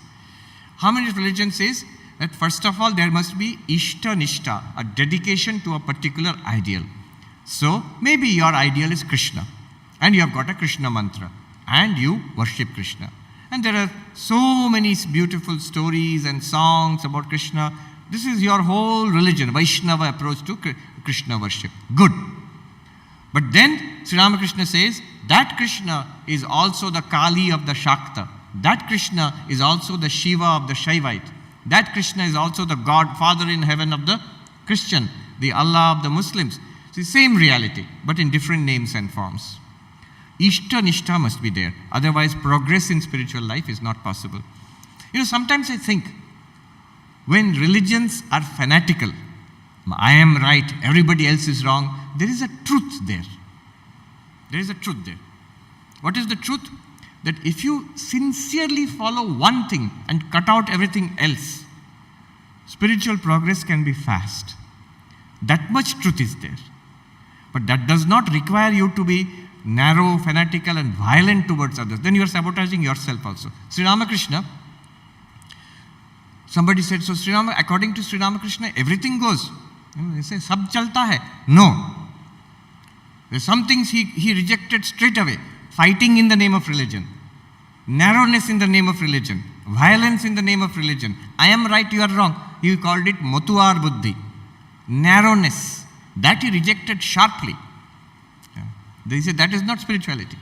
[SPEAKER 5] Harmony of religions is that first of all, there must be Ishta-Nishta, a dedication to a particular ideal. So, maybe your ideal is Krishna. And you have got a Krishna mantra, and you worship Krishna. And there are so many beautiful stories and songs about Krishna. This is your whole religion, Vaishnava approach to Krishna worship. Good. But then Sri Ramakrishna says, that Krishna is also the Kali of the Shakta. That Krishna is also the Shiva of the Shaivite. That Krishna is also the God, Father in heaven of the Christian, the Allah of the Muslims. It's the same reality, but in different names and forms. Ishta-Nishta must be there. Otherwise, progress in spiritual life is not possible. Sometimes I think, when religions are fanatical, I am right, everybody else is wrong, there is a truth there. There is a truth there. What is the truth? That if you sincerely follow one thing and cut out everything else, spiritual progress can be fast. That much truth is there. But that does not require you to be narrow, fanatical, and violent towards others. Then you are sabotaging yourself also. Sri Ramakrishna, somebody said, so according to Sri Ramakrishna, everything goes. They say, sab chalta hai. No. There's some things he rejected straight away. Fighting in the name of religion. Narrowness in the name of religion. Violence in the name of religion. I am right, you are wrong. He called it motuar buddhi. Narrowness. That he rejected sharply. They said that is not spirituality.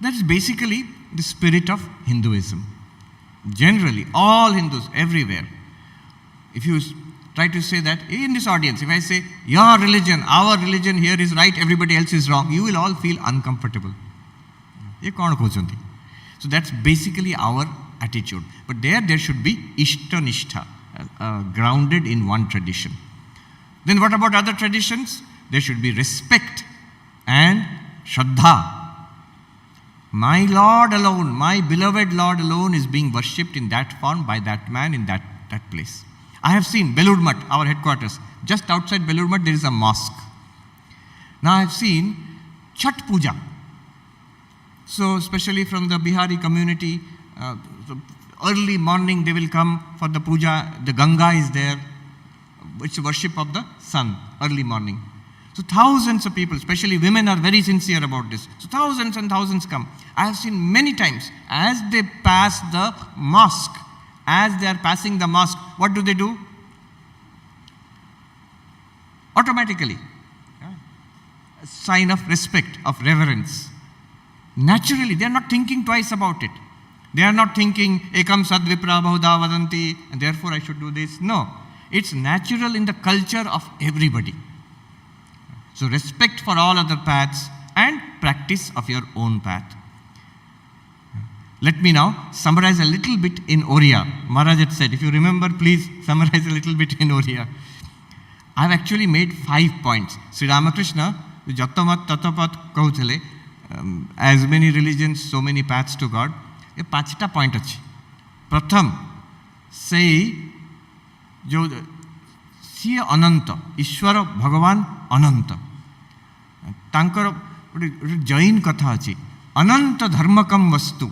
[SPEAKER 5] That is basically the spirit of Hinduism. Generally, all Hindus, everywhere. If you try to say that in this audience, if I say, your religion, our religion here is right, everybody else is wrong, you will all feel uncomfortable. So that's basically our attitude. But there should be Ishta-Nishtha, grounded in one tradition. Then what about other traditions? There should be respect and Shraddha. My Lord alone, my beloved Lord alone is being worshipped in that form by that man in that place. I have seen Belur Math, our headquarters. Just outside Belur Math, there is a mosque. Now I have seen Chhat Puja. So especially from the Bihari community, early morning they will come for the puja. The Ganga is there. It's worship of the sun, early morning. So thousands of people, especially women, are very sincere about this. So thousands and thousands come. I have seen many times, as they pass the mosque, as they are passing the mosque, what do? Automatically. A sign of respect, of reverence. Naturally, they are not thinking twice about it. They are not thinking, ekam sadvipra bahuda vadanti, and therefore I should do this. No, it's natural in the culture of everybody. So respect for all other paths and practice of your own path. Let me now summarize a little bit in Oriya. Maharaj had said, if you remember, please summarize a little bit in Oriya. I have actually made 5 points. Sri Ramakrishna, Jatamat Tatapat Kahuthale, as many religions, so many paths to God. ये 5टा point अच्छी. प्रथम से जो सी अनंत ईश्वर भगवान अनंत तांकर जैन कथा अच्छी अनंत धर्मकम वस्तु.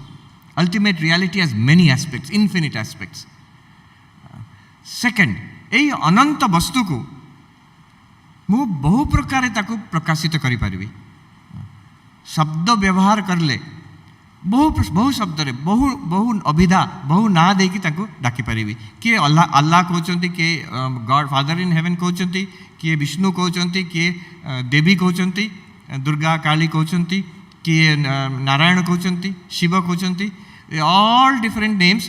[SPEAKER 5] Ultimate reality has many aspects, infinite aspects. Second, यही अनंत वस्तु को मु बहु प्रकार ताकू प्रकाशित करि परिबी. शब्द व्यवहार करले बहु शब्द रे बहु अभिधा बहु ना देकी ताकू डाकी परिबी. किए अल्लाह अल्लाह कहउचंती, किए गॉड फादर इन हेवन कहउचंती, किए विष्णु कहउचंती, किए देवी कहउचंती, दुर्गा काली कहउचंती, किए नारायण कहउचंती, शिव कहउचंती. ऑल डिफरेंट नेम्स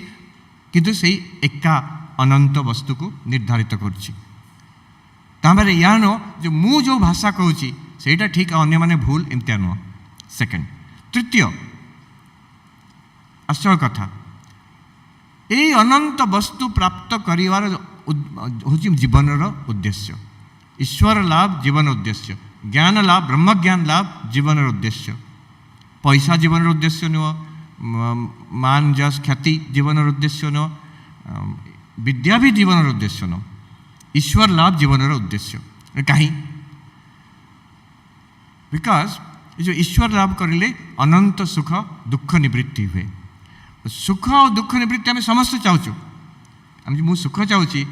[SPEAKER 5] किंतु से एका अनंत वस्तु को निर्धारित करछि. तामरे यानो जो मु जो भाषा कहउछि सेटा ठीक अन्य माने भूल एमतिया नुह. सेकंड. तृतीय आश्चर्य कथा ये अनंत वस्तु प्राप्त करिवार होछि जीवनर उद्देश्य. ईश्वर लाभ जीवन उद्देश्य, ज्ञान लाभ ब्रह्म ज्ञान लाभ जीवनर उद्देश्य. पैसा जीवनर उद्देश्य नुह, मान जस ख्याति जीवनर उद्देश्य नुह, विद्या भी जीवनर उद्देश्य नुह. ईश्वर लाभ जीवनर उद्देश्य. कहीं बिकॉज जो ईश्वर लाभ करिले अनंत सुख दुख निवृत्ति हुए. सुख और दुख निवृत्ति आम समस्त चाहूँ. आम मु सुख चाहूँगी,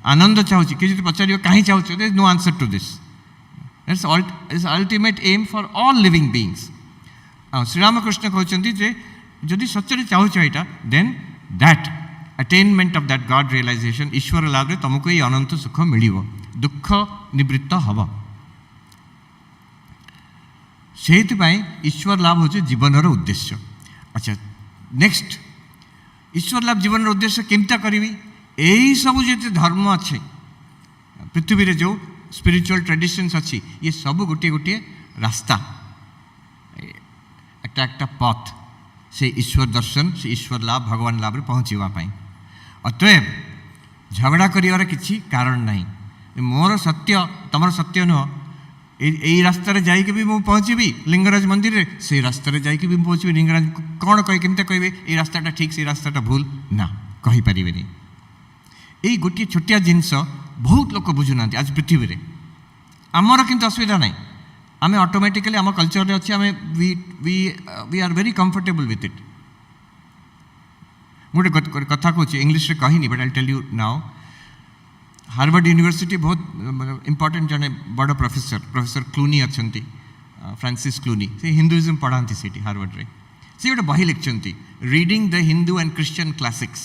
[SPEAKER 5] आनंद चाहूँगी, कि जो पचार कहीं चाहूँ, there is no answer to this. That's ultimate aim for all living beings. Shri Ramakrishna कहते जे जदि सच्चरे चाहूँ यहाँ then that attainment of that God realisation ईश्वर लाभ तुमको ये अनंत सुख मिल, दुख निवृत्त हम. से ईश्वर लाभ हूँ जीवनर उद्देश्य. अच्छा नेक्स्ट, ईश्वर लाभ जीवन उद्देश्य केमता करी. यही सब जो धर्म अच्छे पृथ्वी रे जो स्पिरिचुअल ट्रेडिशंस अच्छी ये सब गोटे गोटे रास्ता, एक पथ से ईश्वर दर्शन से ईश्वर लाभ भगवान लाभ रे पहुँचापी. अतएव झगड़ा करिवार किसी कारण नहीं. मोर सत्य तुम सत्य नुह. यही रास्तार जाइए भी मुझे पहुँचबी लिंगराज मंदिर रे, से रास्तार जाइए भी पहुँचबी लिंगराज. कौन कहे केमता कहे ये रास्ताटा ठीक से रास्ताटा भूल ना कहीपर. यही गोटे छोटिया जिनस बहुत लोग बुझुना आज पृथ्वी रे. आमर किंतु असुविधा ना, आम ऑटोमेटिकली आम कल्चर रे अच्छे, um we are very comfortable with it. गोटे कथा कहूँ इंग्लिश रे कहनी but I tell you now. Harvard University बहुत इंपोर्टेंट जड़े बड़ प्रोफेसर क्लूनी अच्छा, फ्रांसिस क्लूनी, से हिंदुइज्म पढ़ाती से हार्वर्ड रे. से गोटे बही लिखिं reading the Hindu and Christian classics.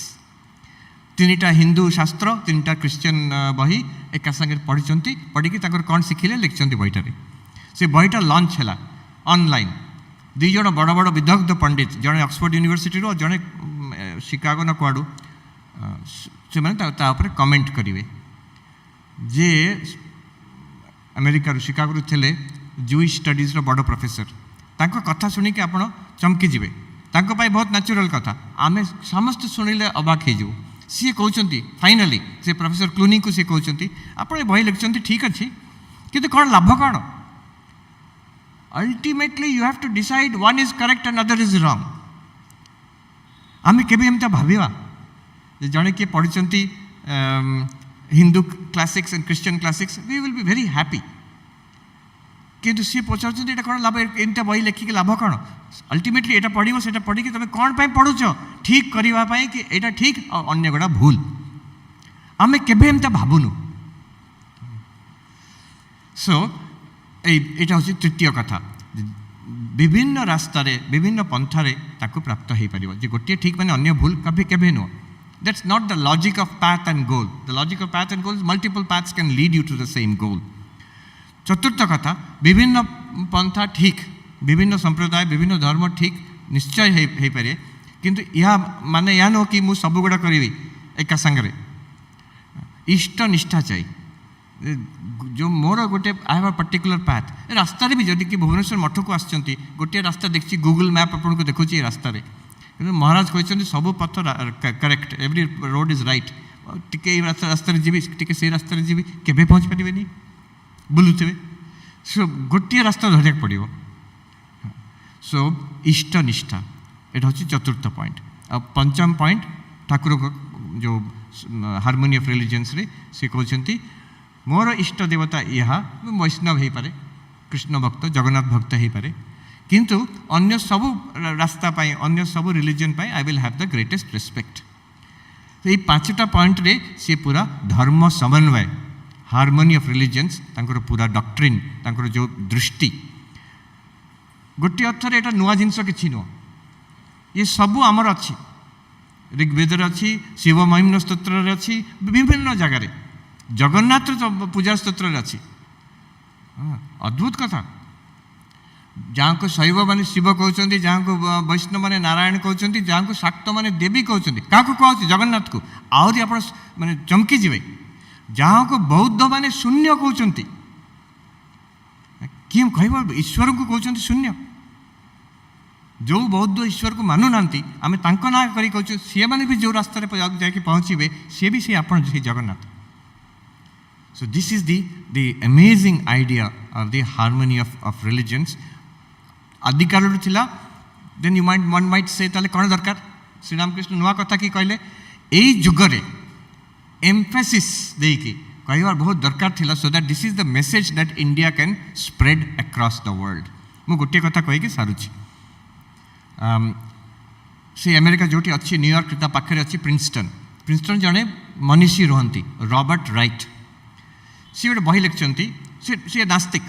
[SPEAKER 5] 3टा हिंदू शास्त्र 3टा क्रिश्चियन बही एका संगे पढ़ी पढ़ी कौन शिखिले लिखिं बहीटार. से बहीटा लॉन्च है ऑनलाइन. 2 जन बड़ बड़ विदग्ध पंडित, जड़े ऑक्सफोर्ड यूनिवर्सिटी और जड़े शिकागो ना कुआड़ू, से मैंने कमेंट करेंगे जे अमेरिका शिकागो थे जूइश स्टडीज बड़ प्रोफेसर. तांको कथा शुणिक आप चमकी जी. बहुत नेचुरल कथा आम समस्त शुणिले अबाक हो. सी कहते फाइनाली से प्रोफेसर क्लूनी को सी कहते आप बही लिखिं ठीक अच्छे कि कौन लाभ कौन. Ultimately you have to decide one is correct and other is wrong. आम केमता भावा जड़े किए पढ़ी Hindu classics and Christian classics we will be very happy. किंतु सी पचार कौन लाभ एमती बही लिखिक लाभ कौन. अल्टीमेटली यहाँ पढ़ो से पढ़ी तुम कौन पढ़ुच ठीक करने कि यहाँ ठीक अन्य गुड़ा भूल. आम केमता भावुनु. सो यहाँ हूँ तृतीय कथा. विभिन्न रास्तार विभिन्न पंथार प्राप्त हो पार जे गोटे ठीक माने अन्य भूल कभी केवे नुह. That's not the logic of path and goal. The logic of path and goal is multiple paths can lead you to the same goal. चतुर्थ कथा विभिन्न पंथा ठीक, विभिन्न संप्रदाय विभिन्न धर्म ठीक निश्चय हो पारे किंतु या माने या नो कि मु सब गुड़ा करी एका संगे इष्ट निष्ठा चाहिए जो मोर गोटे I have a particular path रास्ता भी जदि कि भुवनेश्वर मठ को आसछंती गोटे रास्ता देखछि गूगल मैप आपन को देखुछि रास्ता रे महाराज कहछंती सब पथ correct every road is right टिके रास्ता रे जीबी टिके से रास्ता रे जीबी केबे पहुंच परिबेनी बुलुथिबे सो गोटे रास्ता धरिया पड़िबो सो इष्ट निष्ठा एटा होछि चतुर्थ पॉइंट अब पंचम पॉइंट ठाकुर को जो हार्मोनी ऑफ रिलीजियंस रे से कहछंती मोर इष्ट देवता यहाँ वैष्णव हो पारे कृष्ण भक्त जगन्नाथ भक्त हो पारे किंतु अन्य सब रास्ता पाई अन्य सब religion pi I will have the greatest respect तो ये पांचटा पॉइंट रे सी पूरा धर्म समन्वय हार्मोनी ऑफ रिलीजियंस तांकर पूरा डॉक्ट्रिन तांकर जो दृष्टि गोटे अर्थ रे एटा नुआ जिंस किछि नो ये सब आमर अछि ऋग्वेद रे अछि शिव महिम्न स्तोत्र रे अछि विभिन्न जगह रे जगन्नाथ पूजा स्तोत्र अच्छी अद्भुत कथा जहाँ को शैव माने शिव कहते जहाँ को वैष्णव माने नारायण कहते जहाँ को शाक्त माने देवी कहते क्या कहते जगन्नाथ को आहरी आप माने चमकी जीवे जहाँ को बौद्ध माने शून्य कहते किए कह ईश्वर को कहते शून्य जो बौद्ध ईश्वर को मानु ना आम ना कर सी मैंने भी जो रास्ता जाके पहुँचे सी भी सी आप Jagannath So this is the amazing idea of the harmony of religions. आदि काल थिला then one might say ताले कौन दरकार श्री रामकृष्ण नुआ कथा की कहले एई जुगरे emphasis देई की कहवार बहुत दरकार थिला so that this is the message that India can spread across the world. मु गोटे कथा कहि के सारुची से अमेरिका जोटी अच्छी न्यूयॉर्क ता पाखरे अच्छी प्रिंसटन जने मनीषी रहंती रॉबर्ट राइट सी गोटे बही लिखिंट सी नास्तिक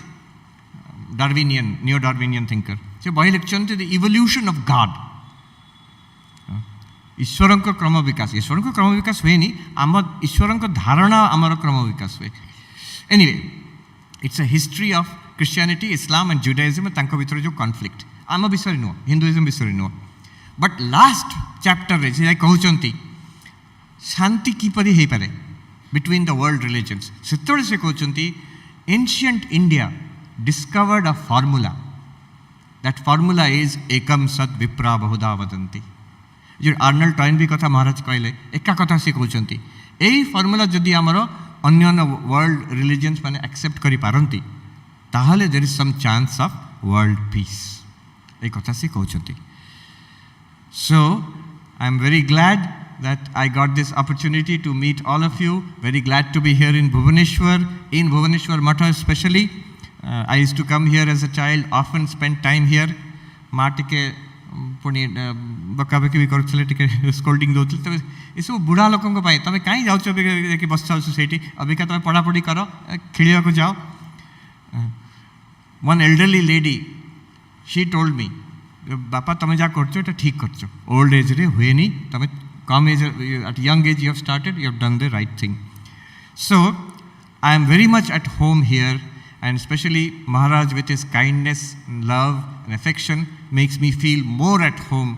[SPEAKER 5] डार्विनियन नियो डार्विनियन थिंकर से बही लिखिंट द इवोल्यूशन ऑफ गॉड ईश्वर क्रम विकास हुए नहीं आम ईश्वर धारणा आमर क्रम विकास हुए anyway it's a history of Christianity Islam and Judaism भीतर जो कॉन्फ्लिक्ट आम विषय नुह हिंदुइज्म विषय नुह बट लास्ट चैप्टर रे से कहते शांति किपरि हो पारे between the world religions से कहते ancient India discovered a formula that formula is ekam sat vipra bahuda vadanti जो आर्नल्ड टॉइन भी कथा महाराज कहले एका कथा से कहते यही फॉर्मूला जदि आमर अन्य वर्ल्ड रिलीजियंस माने एक्सेप्ट करि पारंती ताहले there is some chance of world peace ए कथा से कहते so I am very glad that I got this opportunity to meet all of you. Very glad to be here in Bhubaneswar Matha especially. I used to come here as a child, often spent time here. माँ टिके पुणी बकाबकी भी करथिले टिके scolding दोथिले तबे ए सब बुढ़ा लोकन को पाए तबे काई जाउछ कि बस जाउछ सेठी अबिका तबे पढ़ा पढ़ी करो खेलिया को जाओ one elderly lady she told me बापा तमे जा करछो एटा ठीक करछो ओल्ड एज रे हुए नहीं तमे कम as at young age you have started you have done the right thing so I am very much at home here and especially Maharaj with his kindness love and affection makes me feel more at home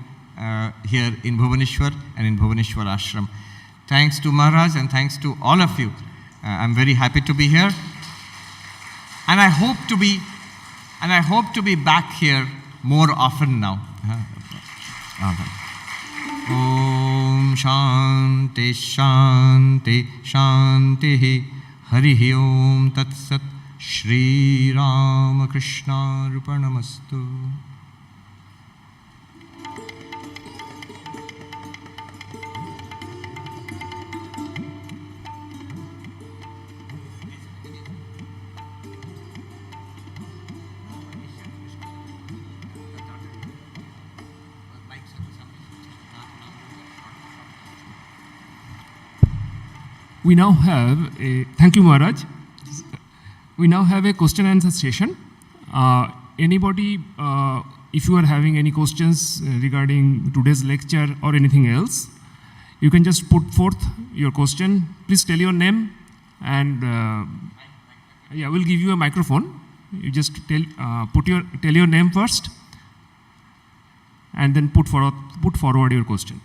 [SPEAKER 5] here in Bhubaneswar and in Bhubaneswar ashram thanks to Maharaj and thanks to all of you I'm very happy to be here and I hope to be back here more often now Om Shanti Shanti Shanti Hari Om Tat Sat Shri Ramakrishna Arpanamastu
[SPEAKER 1] We now have a, thank you Maharaj. We now have a question and answer session. Anybody, if you are having any questions regarding today's lecture or anything else, you can just put forth your question. Please tell your name and yeah, we'll give you a microphone. You just tell your name first and then put forward your question.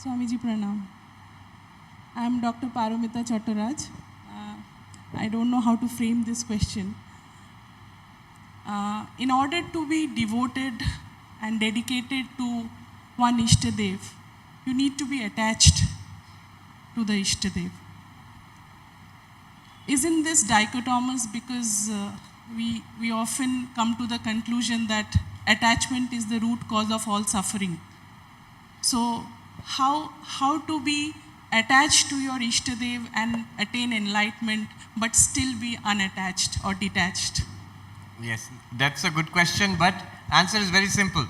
[SPEAKER 6] Swamiji Pranam. I am Dr. Paramita Chattaraj. I don't know how to frame this question. In order to be devoted and dedicated to one Ishtadev, you need to be attached to the Ishtadev. Isn't this dichotomous because we often come to the conclusion that attachment is the root cause of all suffering? So how to be attached to your Ishtadev and attain enlightenment but still be unattached or detached?
[SPEAKER 5] Yes, that's a good question, but answer is very simple.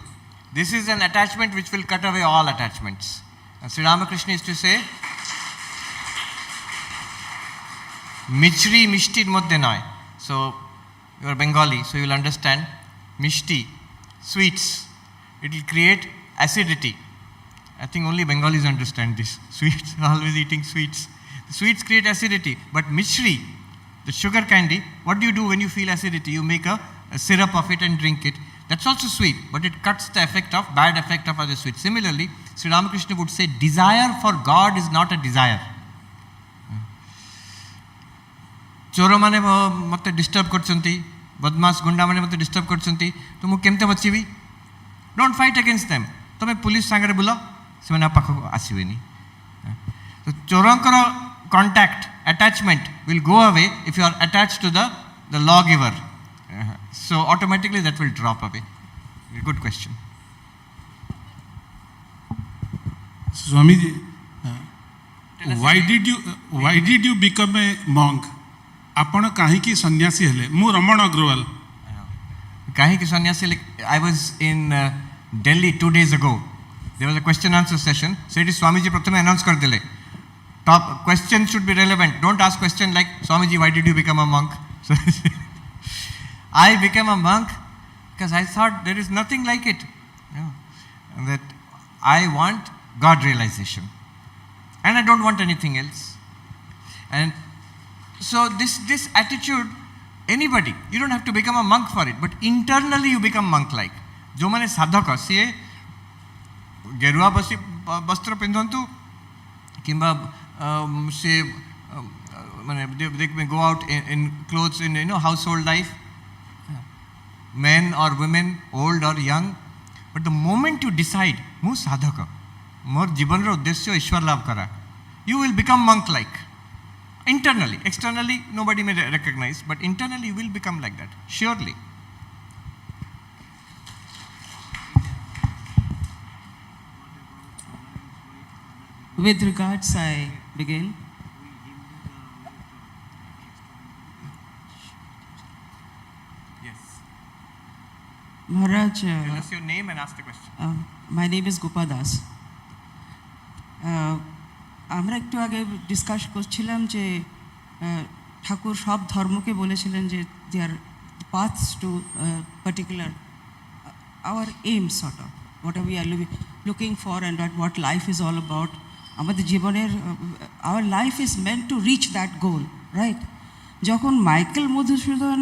[SPEAKER 5] This is an attachment which will cut away all attachments. Sri Ramakrishna used to say, Michri mishtir moddhe noy. So, you are Bengali, so you will understand. Mishti, sweets. It will create acidity. I think only Bengalis understand this. Sweets, always eating sweets. The sweets create acidity, but Michri, the sugar candy, what do you do when you feel acidity? You make a syrup of it and drink it. That's also sweet, but it cuts the bad effect of other sweets. Similarly, Sri Ramakrishna would say, desire for God is not a desire. चोर माने मत disturb करछंती बदमाश गुंडा माने मत disturb करछंती तो मु केमते बचिबी don't fight against them तमे पुलिस सांगरे बुला से ना पाख आसीबेनी तो चोरंकर contact attachment will go away if you are attached to the lawgiver, so automatically that will drop away. Good question.
[SPEAKER 7] Swamiji, why did you become a monk? आपण काहे की सन्यासी हले मु रमण अग्रवाल
[SPEAKER 5] काहे की सन्यासी I was in Delhi 2 days ago. There was a question answer session. So it is Swamiji प्रथमे announce कर दिले top question should be relevant. Don't ask question like Swamiji, why did you become a monk? So I became a monk because I thought there is nothing like it, that I want God realization and I don't want anything else. And so this attitude, anybody, you don't have to become a monk for it, but internally you become monk-like. जो माने साधक सिए गेरुआ वस्त्र पिंधंतु किंबा से they may go out in clothes in household life, men or women, old or young, but the moment you decide mu sadhaka मोर जीवन रो उद्देश्य ईश्वर लाभ करा, you will become monk like internally. Externally nobody may recognize, but internally you will become like that surely.
[SPEAKER 8] With regards, I begin.
[SPEAKER 5] Yes.
[SPEAKER 8] Maharaj,
[SPEAKER 5] Tell us your name and ask the question.
[SPEAKER 8] My name is Gopa Das. আমরা একটু আগে discuss করছিলাম যে ঠাকুর সব ধর্মকে বলেছিলেন যে they are paths to particular our aim sort of what we are looking for and what life is all about আমাদের জীবনের our life is meant to reach that goal, right? যখন মাইকেল মধুসূদন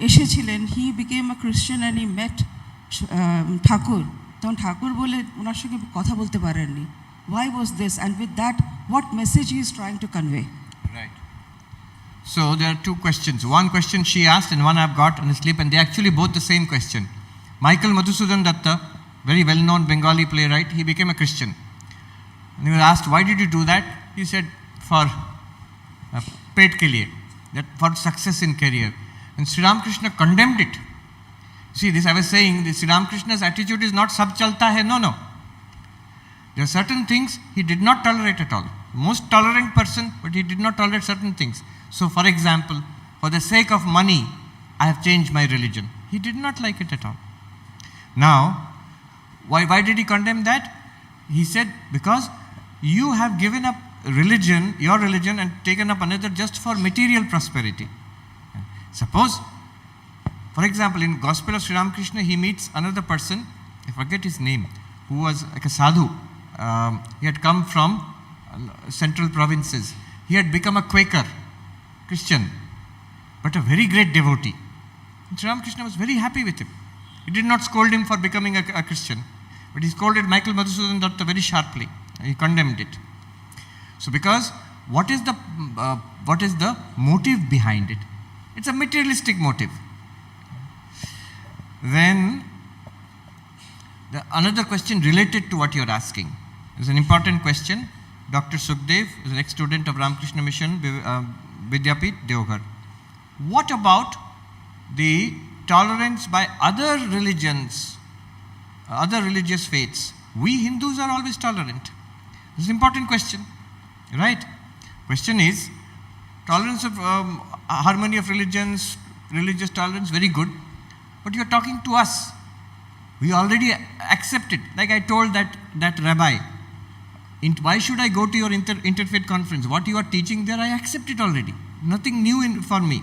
[SPEAKER 8] এসেছিলেন, he became a Christian and he met Thakur, তখন ঠাকুর বলে ওনার সঙ্গে কথা বলতে পারেননি। Why was this? And with that, what message he is trying to convey?
[SPEAKER 5] Right. So there are two questions. One question she asked and one I've got on the slip, and they actually both the same question. Michael Madhusudan Datta, very well-known Bengali playwright, he became a Christian. And he was asked, why did you do that? He said, for pet ke liye, that for success in career. And Sri Ramakrishna condemned it. See, this I was saying, Sri Ramakrishna's attitude is not sab chalta hai, no. There are certain things he did not tolerate at all. Most tolerant person, but he did not tolerate certain things. So for example, for the sake of money, I have changed my religion. He did not like it at all. Now, why did he condemn that? He said, because you have given up religion, your religion, and taken up another just for material prosperity. Suppose, for example, in Gospel of Sri Ramakrishna, he meets another person, I forget his name, who was like a sadhu. He had come from central provinces. He had become a Quaker, Christian, but a very great devotee. And Sri Ramakrishna was very happy with him. He did not scold him for becoming a Christian, but he scolded Michael Madhusudan Datta very sharply. He condemned it. So because what is the motive behind it? It's a materialistic motive. Then another question related to what you're asking is an important question. Dr. Sukhdev is an ex-student of Ramakrishna Mission, Vidyapit, Deoghar. What about the tolerance by other religions, other religious faiths? We Hindus are always tolerant. This is an important question, right? Question is, tolerance of harmony of religions, religious tolerance, very good. But you're talking to us. We already accept it. Like I told that rabbi, why should I go to your interfaith conference? What you are teaching there, I accept it already. Nothing new for me.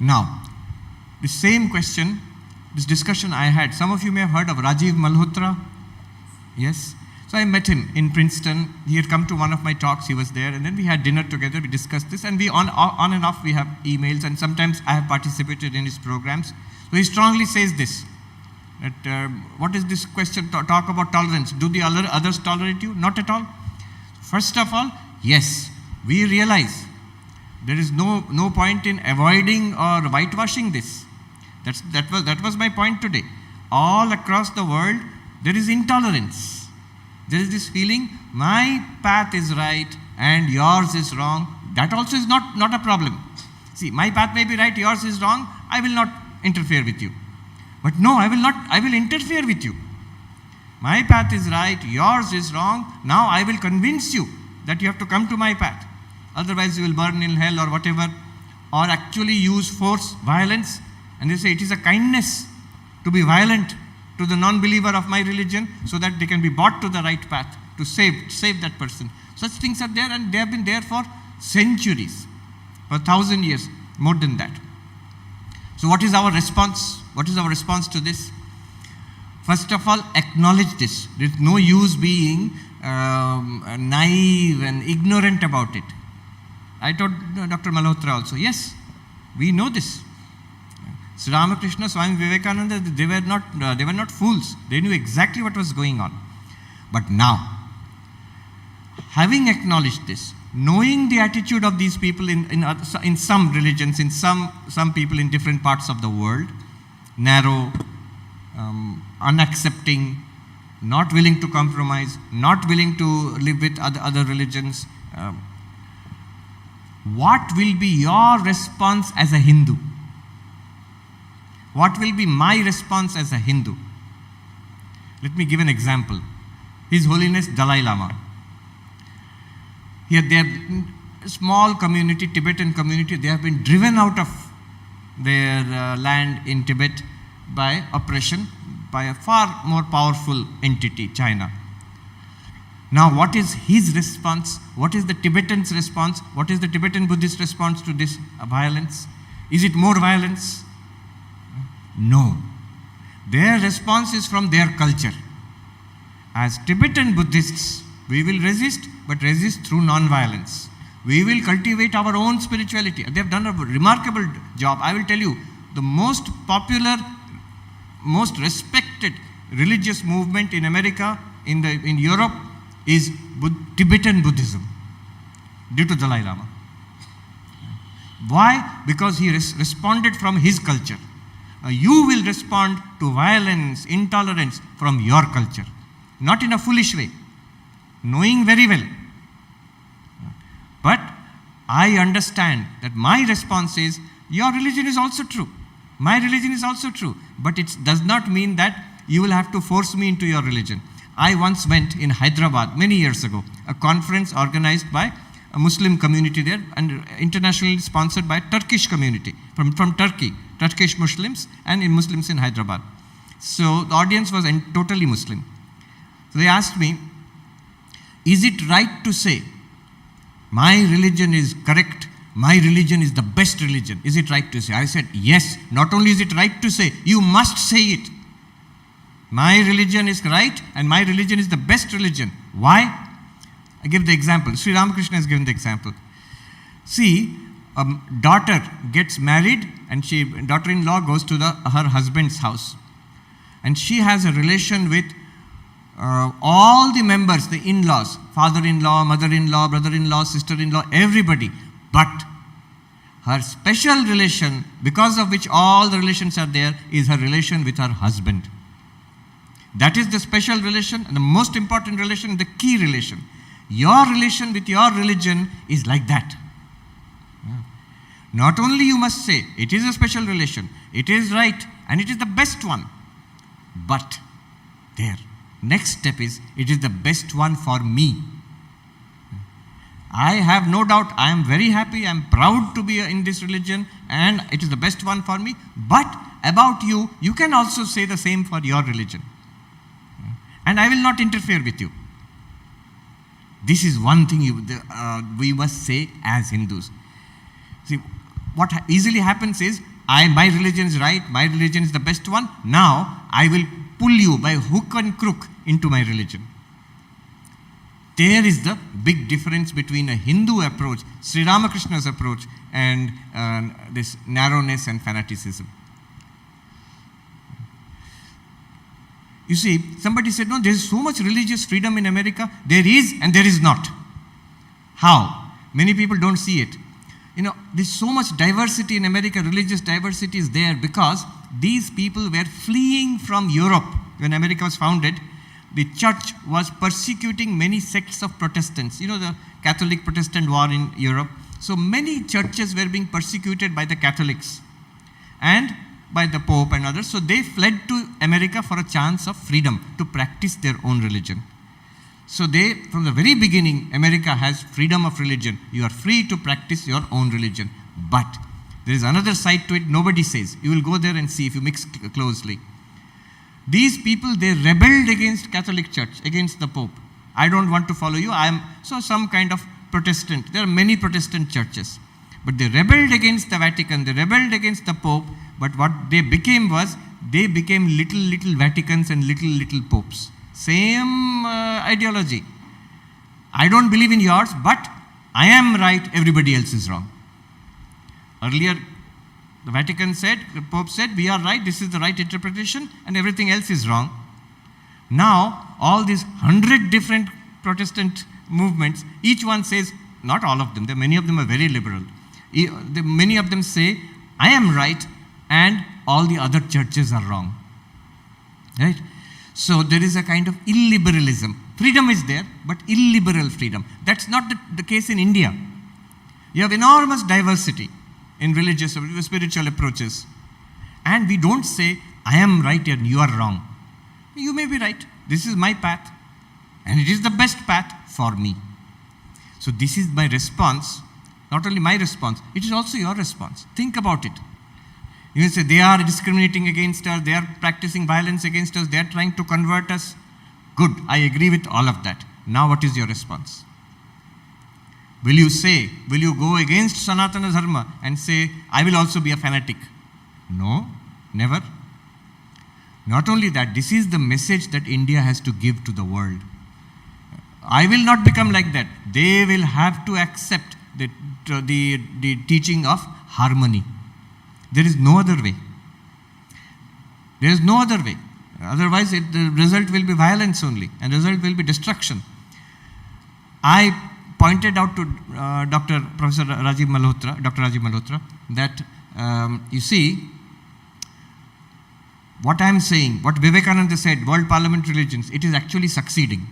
[SPEAKER 5] Now, the same question, this discussion I had, some of you may have heard of Rajiv Malhotra. Yes? So I met him in Princeton. He had come to one of my talks, he was there, and then we had dinner together, we discussed this, and we on and off we have emails, and sometimes I have participated in his programs. So he strongly says this, that what is this question, talk about tolerance. Do the others tolerate you? Not at all. First of all, yes, we realize there is no point in avoiding or whitewashing this. That was my point today. All across the world, there is intolerance. There is this feeling, my path is right and yours is wrong. That also is not a problem. See, my path may be right, yours is wrong. I will not interfere with you. But no, I will interfere with you. My path is right, yours is wrong. Now I will convince you that you have to come to my path. Otherwise you will burn in hell or whatever. Or actually use force, violence. And they say it is a kindness to be violent to the non-believer of my religion so that they can be brought to the right path to save that person. Such things are there, and they have been there for centuries, for 1,000 years, more than that. So what is our response? What is our response to this? First of all, acknowledge this. There is no use being naive and ignorant about it. I told Dr. Malhotra also, yes, we know this. Sri Ramakrishna, Swami Vivekananda, they were not fools. They knew exactly what was going on. But now, having acknowledged this, knowing the attitude of these people in some religions, in some people in different parts of the world, narrow, unaccepting, not willing to compromise, not willing to live with other religions, what will be your response as a Hindu? What will be my response as a Hindu? Let me give an example. His Holiness Dalai Lama. Here they have a small community, Tibetan community, they have been driven out of their land in Tibet by oppression, by a far more powerful entity, China. Now what is his response? What is the Tibetan's response? What is the Tibetan Buddhist response to this violence? Is it more violence? No. Their response is from their culture. As Tibetan Buddhists, we will resist, but resist through non-violence. We will cultivate our own spirituality. They have done a remarkable job. I will tell you, the most popular, most respected religious movement in America, in Europe, is Tibetan Buddhism, due to Dalai Lama. Why? Because he responded from his culture. You will respond to violence, intolerance from your culture, not in a foolish way, knowing very well. But I understand that my response is, your religion is also true. My religion is also true. But it does not mean that you will have to force me into your religion. I once went in Hyderabad many years ago, a conference organized by a Muslim community there and internationally sponsored by a Turkish community from Turkey, Turkish Muslims and Muslims in Hyderabad. So the audience was totally Muslim. So they asked me, is it right to say, my religion is correct, my religion is the best religion? Is it right to say? I said, yes. Not only is it right to say, you must say it. My religion is right and my religion is the best religion. Why? I give the example. Sri Ramakrishna has given the example. See, a daughter gets married and daughter-in-law goes to her husband's house. And she has a relation with all the members, the in-laws, father-in-law, mother-in-law, brother-in-law, sister-in-law, everybody. But her special relation, because of which all the relations are there, is her relation with her husband. That is the special relation and the most important relation, the key relation. Your relation with your religion is like that. Not only you must say, it is a special relation, it is right, and it is the best one. But there, next step is, it is the best one for me. I have no doubt, I am very happy, I am proud to be in this religion, and it is the best one for me. But about you, you can also say the same for your religion. And I will not interfere with you. This is one thing we must say as Hindus. See, what easily happens is, my religion is right, my religion is the best one, now I will pull you by hook and crook into my religion. There is the big difference between a Hindu approach, Sri Ramakrishna's approach, and this narrowness and fanaticism. You see, somebody said, no, there is so much religious freedom in America. There is and there is not. How? Many people don't see it. You know, there's so much diversity in America, religious diversity is there because these people were fleeing from Europe. When America was founded, the church was persecuting many sects of Protestants. You know, the Catholic Protestant war in Europe. So many churches were being persecuted by the Catholics and by the Pope and others. So they fled to America for a chance of freedom to practice their own religion. So from the very beginning, America has freedom of religion. You are free to practice your own religion. But there is another side to it nobody says. You will go there and see if you mix closely. These people, they rebelled against Catholic Church, against the Pope. I don't want to follow you. I am some kind of Protestant. There are many Protestant churches. But they rebelled against the Vatican. They rebelled against the Pope. But what they became was, they became little Vaticans and little Popes. Same ideology. I don't believe in yours, but I am right, everybody else is wrong. Earlier, the Vatican said, the Pope said, we are right, this is the right interpretation, and everything else is wrong. Now, all these 100 different Protestant movements, each one says, not all of them, many of them are very liberal. Many of them say, I am right, and all the other churches are wrong. Right? So there is a kind of illiberalism. Freedom is there, but illiberal freedom. That's not the case in India. You have enormous diversity in religious or spiritual approaches. And we don't say, I am right and you are wrong. You may be right. This is my path. And it is the best path for me. So this is my response. Not only my response, it is also your response. Think about it. You say, they are discriminating against us, they are practicing violence against us, they are trying to convert us. Good, I agree with all of that. Now what is your response? Will you go against Sanatana Dharma and say, I will also be a fanatic? No, never. Not only that, this is the message that India has to give to the world. I will not become like that. They will have to accept the teaching of harmony. There is no other way. There is no other way. Otherwise, the result will be violence only, and the result will be destruction. I pointed out to Dr. Rajiv Malhotra, that you see, what I am saying, what Vivekananda said, World Parliament Religions, it is actually succeeding.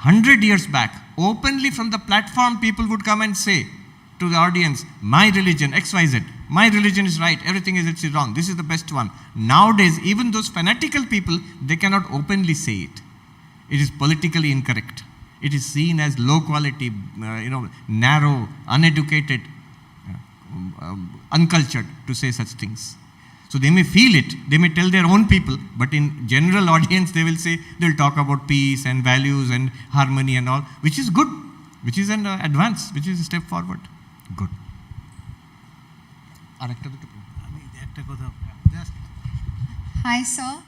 [SPEAKER 5] 100 years back, openly from the platform, people would come and say to the audience, my religion, XYZ, my religion is right, everything is wrong, this is the best one. Nowadays, even those fanatical people, they cannot openly say it. It is politically incorrect. It is seen as low quality, narrow, uneducated, uncultured to say such things. So they may feel it, they may tell their own people, but in general audience they will say, they'll talk about peace and values and harmony and all, which is good, which is an advance, which is a step forward. Good.
[SPEAKER 9] Hi, sir.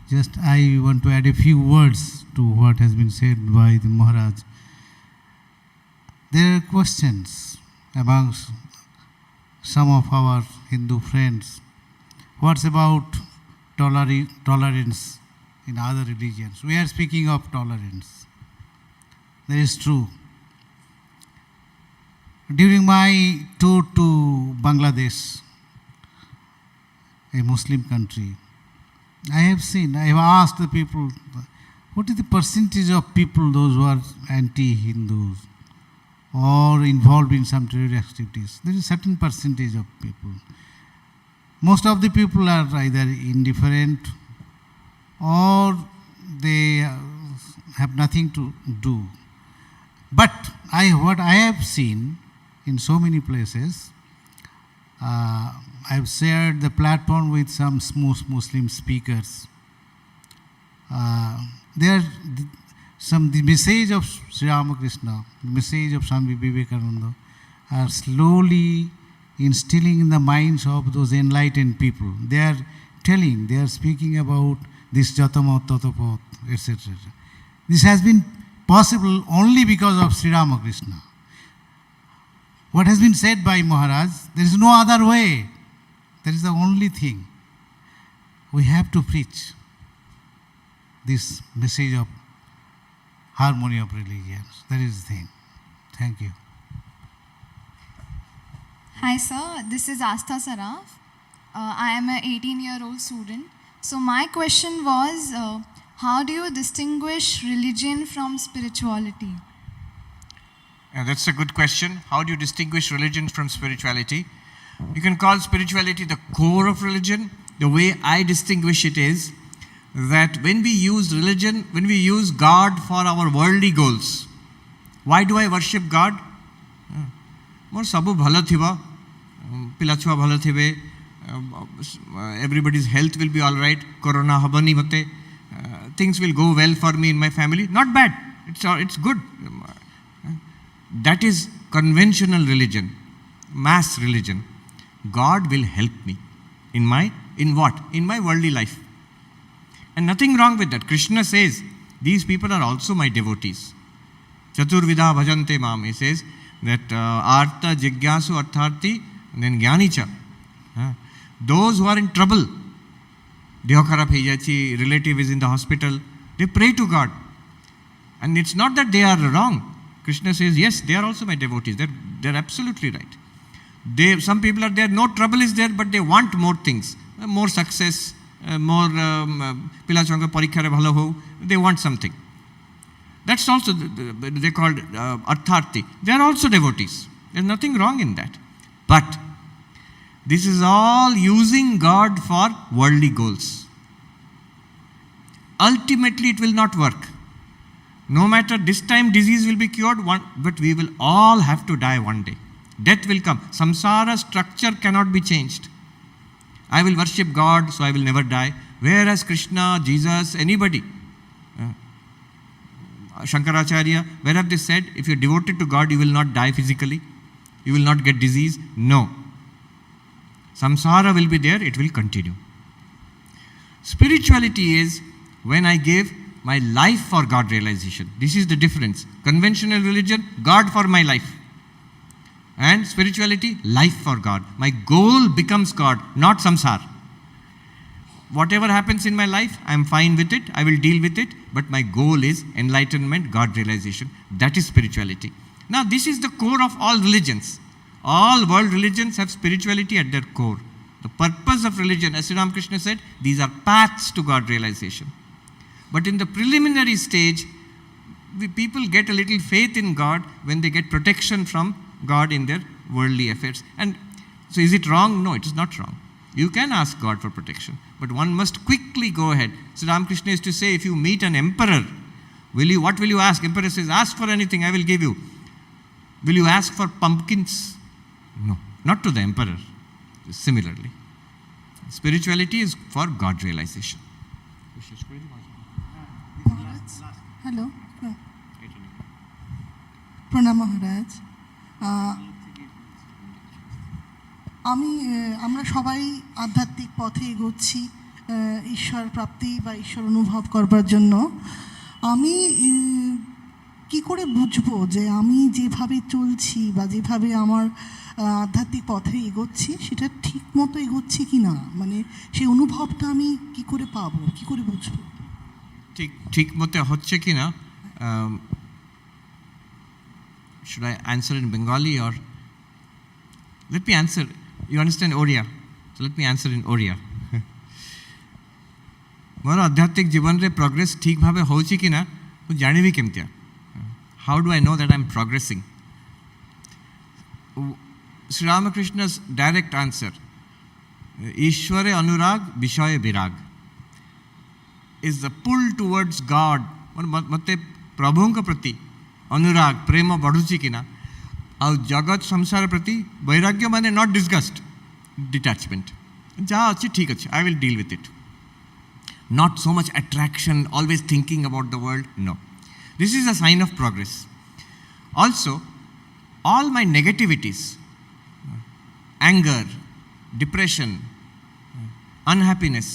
[SPEAKER 4] Just I want to add a few words to what has been said by the Maharaj. There are questions amongst some of our Hindu friends. What's about tolerance in other religions? We are speaking of tolerance. That is true. During my tour to Bangladesh, a Muslim country, I have asked the people, what is the percentage of people, those who are anti-Hindus or involved in some terrorist activities? There is a certain percentage of people. Most of the people are either indifferent or they have nothing to do. But what I have seen in so many places, I have shared the platform with some smooth Muslim speakers. The message of Sri Ramakrishna, the message of Swami Vivekananda are slowly instilling in the minds of those enlightened people. They are speaking about this Jatamat, Tatapat, etc. This has been possible only because of Sri Ramakrishna. What has been said by Maharaj, there is no other way. That is the only thing. We have to preach this message of harmony of religions. That is the thing. Thank you.
[SPEAKER 9] Hi, sir. This is Astha Saraf. I am an 18-year-old student. So my question was, how do you distinguish religion from spirituality?
[SPEAKER 5] That's a good question. How do you distinguish religion from spirituality? You can call spirituality the core of religion. The way I distinguish it is that when we use religion, when we use God for our worldly goals, why do I worship God? More sabu bhala thiba, pilachua bhala thibe, everybody's health will be all right, corona habani mate, things will go well for me in my family. Not bad. It's good. That is conventional religion, mass religion. God will help me in what? In my worldly life. And nothing wrong with that. Krishna says, these people are also my devotees. Chaturvidha bhajante mam. He says that artha jigyasu artharti and then jnanicha. Those who are in trouble, deho kharab hai jachi, relative is in the hospital, they pray to God. And it's not that they are wrong. Krishna says, yes, they are also my devotees. They're absolutely right. Some people are there, no trouble is there, but they want more things, more success, more pilachanga parikhya bhalo ho. They want something. That's also they called artharti. They are also devotees. There's nothing wrong in that. But this is all using God for worldly goals. Ultimately, it will not work. No matter this time disease will be cured, but we will all have to die one day. Death will come. Samsara structure cannot be changed. I will worship God, so I will never die. Whereas Krishna, Jesus, anybody, Shankaracharya, where have they said, if you're devoted to God, you will not die physically? You will not get disease? No. Samsara will be there, it will continue. Spirituality is when I give my life for God realization. This is the difference. Conventional religion, God for my life. And spirituality, life for God. My goal becomes God, not samsara. Whatever happens in my life, I am fine with it, I will deal with it, but my goal is enlightenment, God realization. That is spirituality. Now, this is the core of all religions. All world religions have spirituality at their core. The purpose of religion, as Sri Ramakrishna said, these are paths to God realization. But in the preliminary stage, people get a little faith in God when they get protection from God in their worldly affairs. And so is it wrong? No, it is not wrong. You can ask God for protection, but one must quickly go ahead. So Ramakrishna used to say, if you meet an emperor, what will you ask? Emperor says, ask for anything, I will give you. Will you ask for pumpkins? No, not to the emperor. Similarly, spirituality is for God realization.
[SPEAKER 10] Hello প্রণাম মহারাজ আমরা সবাই আধ্যাত্মিক পথে এগোচ্ছি ঈশ্বর প্রাপ্তি বা ঈশ্বর অনুভব করবার জন্য আমি কি করে বুঝবো যে আমি যেভাবে চলছি বা যেভাবে আমার আধ্যাত্মিক পথে এগোচ্ছি সেটা ঠিক মতো এগোচ্ছি কি না মানে সেই অনুভবটা আমি কি করে পাবো কি করে বুঝবো
[SPEAKER 5] ঠিক মতো হচ্ছে কি না should I answer in Bengali or let me answer you understand Oriya so let me answer in Oriya मोर आध्यात्मिक जीवन रे प्रोग्रेस ठीक भावे होची कि ना तो जानिबी केमतिया how do I know that I'm progressing Sri Ramakrishna's direct answer Ishware Anurag Vishaye Virag is the pull towards God मते प्रभु के प्रति अनुराग प्रेम बढ़ुची कि ना आ जगत संसार प्रति वैराग्य माने नॉट डिस्गस्ट डिटैचमेंट जहाँ अच्छी ठीक अच्छे I will deal with it not so much attraction always thinking about the world no this is a sign of progress also all my negativities anger depression unhappiness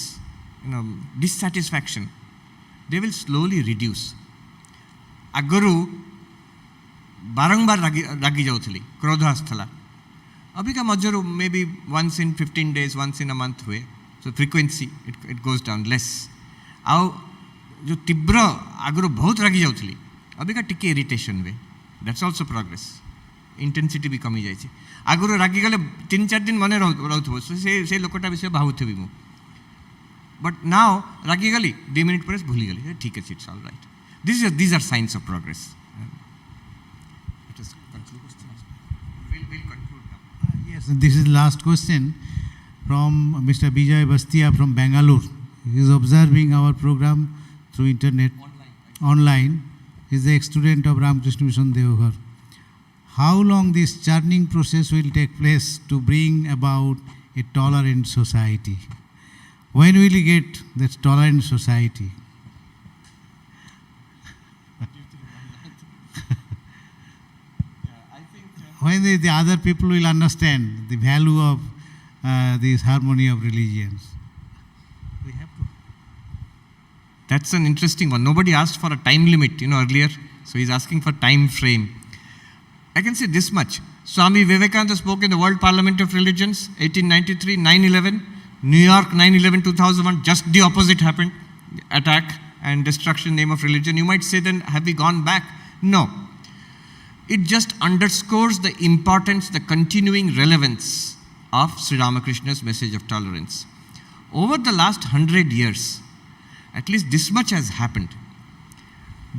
[SPEAKER 5] dissatisfaction they will slowly reduce aguru barangbar ragi jautili krodha asthala abhi ka majru maybe once in 15 days once in a month हुए so frequency it goes down less आउ जो तीव्र आगु बहुत रागी जाऊली अभी का टिके irritation way that's also progress intensity भी कमी जाए आगु रागी गले 3-4 दिन मन रोथबो से लोकटा विषय भावुथबी मु बट नाउ रागी गली 2 मिनट पर भूली गली ठीक है it's all right these are signs of progress let us conclude we'll conclude now
[SPEAKER 4] yes this is last question from Mr. Bijay Bastia from Bangalore. He is observing our program through internet online. He is the ex-student of Ramakrishna Mission Deoghar. How long this churning process will take place to bring about a tolerant society? When will we get that tolerant society? When the other people will understand the value of this harmony of religions. We have to.
[SPEAKER 5] That's an interesting one. Nobody asked for a time limit, earlier. So he's asking for time frame. I can say this much. Swami Vivekananda spoke in the World Parliament of Religions, 1893, 9/11. New York, 9/11, 2001. Just the opposite happened. Attack and destruction in the name of religion. You might say then, have we gone back? No. It just underscores the importance, the continuing relevance of Sri Ramakrishna's message of tolerance. Over the last 100 years, at least this much has happened.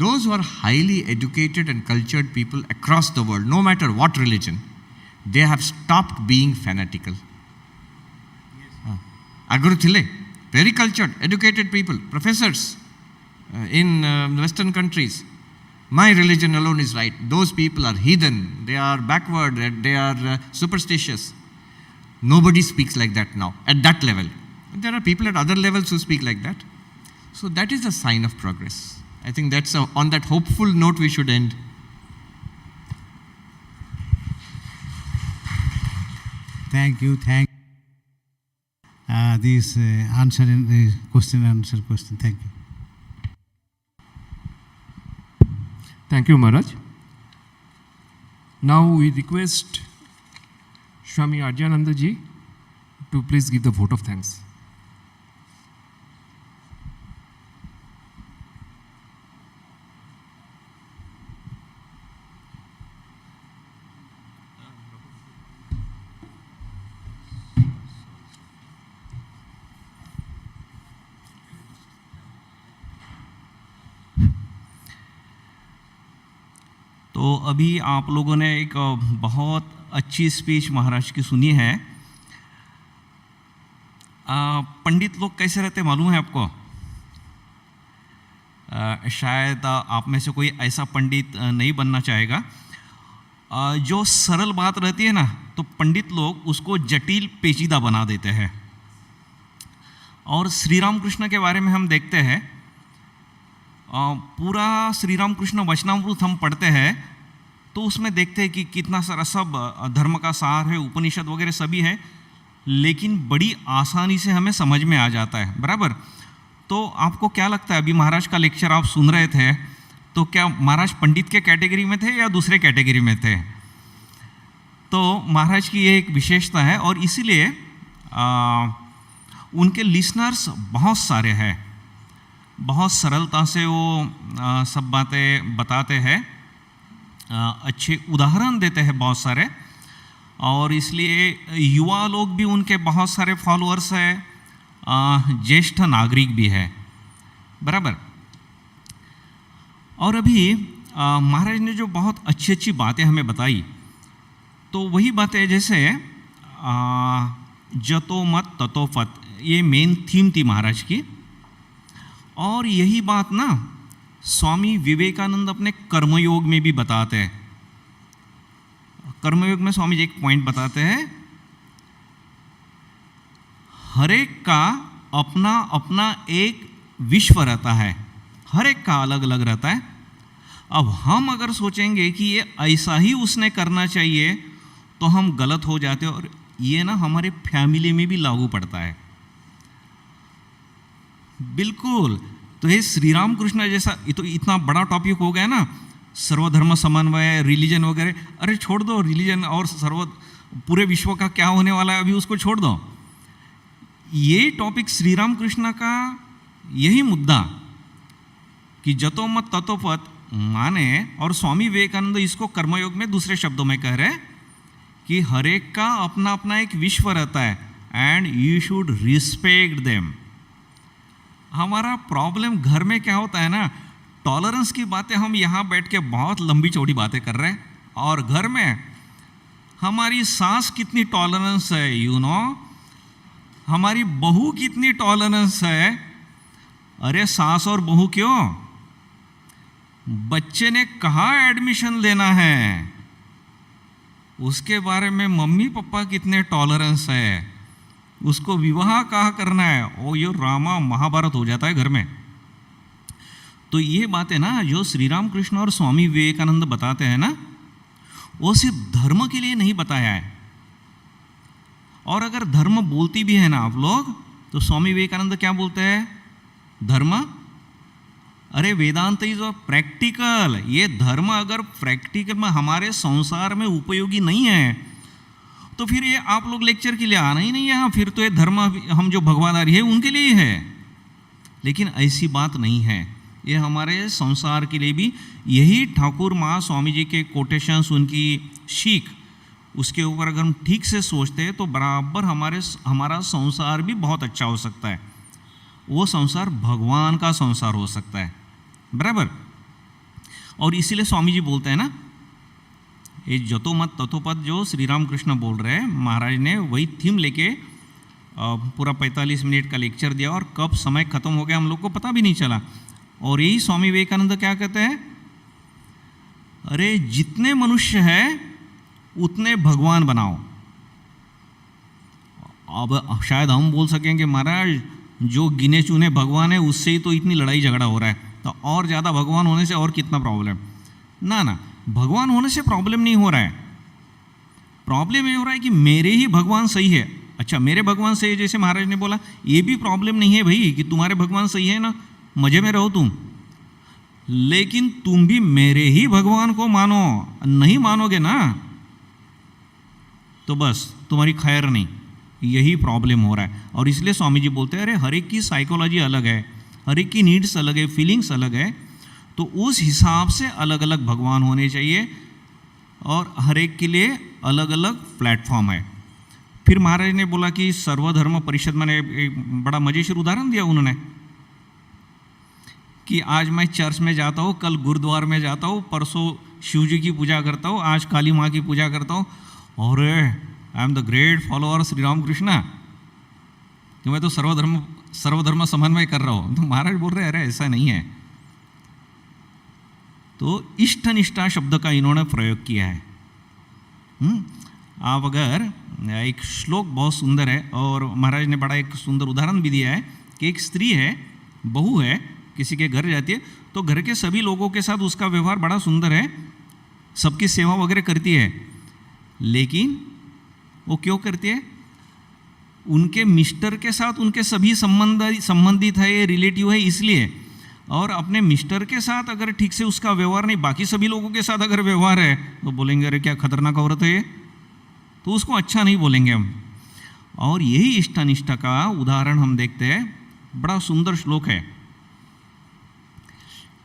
[SPEAKER 5] Those who are highly educated and cultured people across the world, no matter what religion, they have stopped being fanatical. Aguru thile, very cultured, educated people, professors in Western countries. My religion alone is right. Those people are heathen, they are backward, they are superstitious. Nobody speaks like that now, at that level. There are people at other levels who speak like that. So that is a sign of progress. I think that's on that hopeful note we should end.
[SPEAKER 4] Thank you. This answer and question. Thank you.
[SPEAKER 1] Thank you, Maharaj. Now we request Swami Arjananda ji to please give the vote of thanks.
[SPEAKER 11] तो अभी आप लोगों ने एक बहुत अच्छी speech महाराज की सुनी है। पंडित लोग कैसे रहते मालूम है आपको? शायद आप में से कोई ऐसा पंडित नहीं बनना चाहेगा। जो सरल बात रहती है ना, तो पंडित लोग उसको जटिल पेचीदा बना देते हैं। और श्री राम कृष्ण के बारे में हम देखते हैं, पूरा श्री राम कृष्ण वचनामृत हम पढ़ते हैं तो उसमें देखते हैं कि कितना सारा सब धर्म का सार है, उपनिषद वगैरह सभी है, लेकिन बड़ी आसानी से हमें समझ में आ जाता है, बराबर। तो आपको क्या लगता है, अभी महाराज का लेक्चर आप सुन रहे थे तो क्या महाराज पंडित के कैटेगरी में थे या दूसरे कैटेगरी में थे? तो महाराज की ये एक विशेषता है और इसीलिए उनके लिसनर्स बहुत सारे हैं, बहुत सरलता से वो सब बातें बताते हैं, अच्छे उदाहरण देते हैं बहुत सारे, और इसलिए युवा लोग भी उनके बहुत सारे फॉलोअर्स हैं, ज्येष्ठ नागरिक भी है, बराबर। और अभी महाराज ने जो बहुत अच्छी अच्छी बातें हमें बताई, तो वही बातें जैसे जतो मत ततो फत, ये मेन थीम थी महाराज की। और यही बात ना स्वामी विवेकानंद अपने कर्मयोग में भी बताते हैं। कर्मयोग में स्वामी जी एक पॉइंट बताते हैं, हर एक का अपना अपना एक विश्व रहता है, हर एक का अलग अलग रहता है। अब हम अगर सोचेंगे कि ये ऐसा ही उसने करना चाहिए तो हम गलत हो जाते हैं, और ये ना हमारे फैमिली में भी लागू पड़ता है, बिल्कुल। तो ये श्री राम कृष्ण जैसा तो इतना बड़ा टॉपिक हो गया ना, सर्वधर्म समन्वय, रिलीजन वगैरह, अरे छोड़ दो रिलीजन और पूरे विश्व का क्या होने वाला है अभी उसको छोड़ दो। ये टॉपिक श्री राम कृष्ण का यही मुद्दा कि जतो मत ततो पत माने, और स्वामी विवेकानंद इसको कर्मयोग में दूसरे शब्दों में कह रहे कि हर एक का अपना अपना एक विश्व रहता है and you should respect them. हमारा प्रॉब्लम घर में क्या होता है ना, टॉलरेंस की बातें हम यहाँ बैठ के बहुत लंबी चौड़ी बातें कर रहे हैं, और घर में हमारी सास कितनी टॉलरेंस है, यू नो, हमारी बहू कितनी टॉलरेंस है। अरे सास और बहू क्यों, बच्चे ने कहाँ एडमिशन लेना है उसके बारे में मम्मी पापा कितने टॉलरेंस है, उसको विवाह कहाँ करना है, ओ ये रामा महाभारत हो जाता है घर में। तो ये बातें ना जो श्री राम कृष्ण और स्वामी विवेकानंद बताते हैं ना, वो सिर्फ धर्म के लिए नहीं बताया है। और अगर धर्म बोलती भी है ना आप लोग, तो स्वामी विवेकानंद क्या बोलते हैं, धर्म, अरे वेदांत इज प्रैक्टिकल। ये धर्म अगर प्रैक्टिकल में हमारे संसार में उपयोगी नहीं है तो फिर ये आप लोग लेक्चर के लिए आना ही नहीं है, फिर तो ये धर्म हम जो भगवादारी है उनके लिए ही है। लेकिन ऐसी बात नहीं है, ये हमारे संसार के लिए भी, यही ठाकुर माँ स्वामी जी के कोटेशंस, उनकी सीख, उसके ऊपर अगर हम ठीक से सोचते हैं तो बराबर हमारा संसार भी बहुत अच्छा हो सकता है, वो संसार भगवान का संसार हो सकता है, बराबर। और इसीलिए स्वामी जी बोलते हैं ना, ये जतो मत ततो पद जो श्री राम कृष्ण बोल रहे हैं, महाराज ने वही थीम लेके पूरा 45 मिनट का लेक्चर दिया, और कब समय खत्म हो गया हम लोग को पता भी नहीं चला। और यही स्वामी विवेकानंद क्या कहते हैं, अरे जितने मनुष्य हैं उतने भगवान बनाओ। अब शायद हम बोल सकेंगे महाराज जो गिने चुने भगवान है उससे ही तो इतनी लड़ाई झगड़ा हो रहा है, तो और ज़्यादा भगवान होने से और कितना प्रॉब्लम। ना ना, भगवान होने से प्रॉब्लम नहीं हो रहा है, प्रॉब्लम ये हो रहा है कि मेरे ही भगवान सही है। अच्छा मेरे भगवान सही है, जैसे महाराज ने बोला, ये भी प्रॉब्लम नहीं है भाई कि तुम्हारे भगवान सही है ना, मजे में रहो तुम, लेकिन तुम भी मेरे ही भगवान को मानो। नहीं मानोगे ना तो बस तुम्हारी खैर नहीं, यही प्रॉब्लम हो रहा है। और इसलिए स्वामी जी बोलते हैं, अरे हर एक की साइकोलॉजी अलग है, हर एक की नीड्स अलग है, फीलिंग्स अलग है, तो उस हिसाब से अलग अलग भगवान होने चाहिए, और हर एक के लिए अलग अलग प्लेटफॉर्म है। फिर महाराज ने बोला कि सर्वधर्म परिषद, मैंने एक बड़ा मजेदार उदाहरण दिया उन्होंने कि आज मैं चर्च में जाता हूँ, कल गुरुद्वार में जाता हूँ, परसों शिव जी की पूजा करता हूँ, आज काली माँ की पूजा करता हूँ, और I am the great follower Shri Ram Krishna, कि मैं तो सर्वधर्म समन्वय कर रहा हूँ। तो महाराज बोल रहे अरे ऐसा नहीं है। तो इष्ट निष्ठा शब्द का इन्होंने प्रयोग किया है। आप अगर एक श्लोक बहुत सुंदर है और महाराज ने बड़ा एक सुंदर उदाहरण भी दिया है कि एक स्त्री है, बहू है, किसी के घर जाती है तो घर के सभी लोगों के साथ उसका व्यवहार बड़ा सुंदर है, सबकी सेवा वगैरह करती है, लेकिन वो क्यों करती है? उनके मिस्टर के साथ उनके सभी संबंधित है, रिलेटिव है इसलिए। और अपने मिस्टर के साथ अगर ठीक से उसका व्यवहार नहीं, बाकी सभी लोगों के साथ अगर व्यवहार है तो बोलेंगे अरे क्या खतरनाक औरत है ये, तो उसको अच्छा नहीं बोलेंगे हम। और यही इष्टानिष्ठा का उदाहरण हम देखते हैं, बड़ा सुंदर श्लोक है,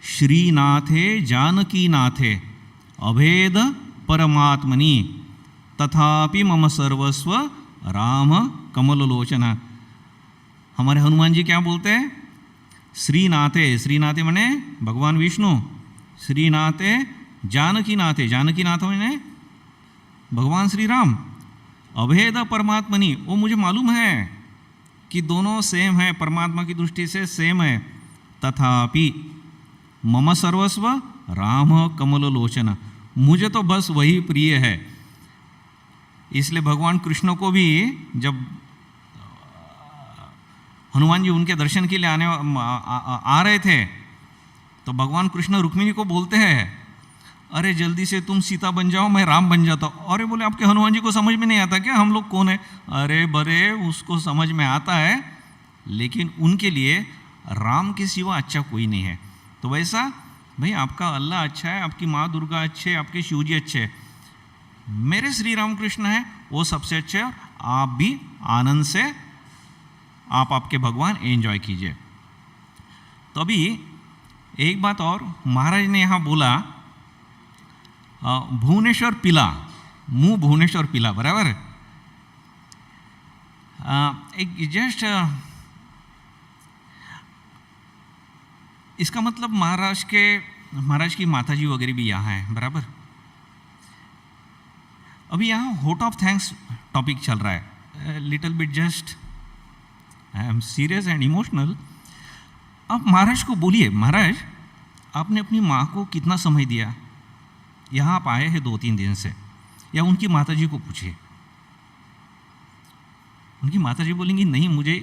[SPEAKER 11] श्रीनाथे जानकी नाथे अभेद परमात्मनि तथापि मम सर्वस्व राम कमललोचन। हमारे हनुमान जी क्या बोलते हैं? श्रीनाथे, श्रीनाथे मने भगवान विष्णु, श्रीनाथे जानकी नाथे, जानकी नाथ मने भगवान श्री राम, अभेद परमात्मनि, वो मुझे मालूम है कि दोनों सेम है, परमात्मा की दृष्टि से सेम है, तथापि मम सर्वस्व राम कमललोचन, मुझे तो बस वही प्रिय है। इसलिए भगवान कृष्ण को भी जब हनुमान जी उनके दर्शन के लिए आ रहे थे तो भगवान कृष्ण रुक्मिणी को बोलते हैं अरे जल्दी से तुम सीता बन जाओ, मैं राम बन जाता हूँ। अरे बोले आपके हनुमान जी को समझ में नहीं आता क्या हम लोग कौन है? अरे बरे उसको समझ में आता है, लेकिन उनके लिए राम के सिवा अच्छा कोई नहीं है। तो वैसा भाई आपका अल्लाह अच्छा है, आपकी माँ दुर्गा अच्छे है, आपके शिव जी अच्छे है, मेरे श्री राम कृष्ण है वो सबसे अच्छे है। आप भी आनंद से आप आपके भगवान एंजॉय कीजिए। तो अभी एक बात और महाराज ने यहाँ बोला, भुवनेश्वर पिला, मुंह भुवनेश्वर पिला, बराबर। एक जस्ट इसका मतलब महाराज की माता जी वगैरह भी यहाँ है, बराबर। अभी यहाँ होट ऑफ थैंक्स टॉपिक चल रहा है, little bit just I am serious and emotional. आप महाराज को बोलिए, महाराज आपने अपनी माँ को कितना समय दिया? यहाँ आप आए हैं 2-3 दिन से, या उनकी माता जी को पूछिए। उनकी माता जी बोलेंगी नहीं मुझे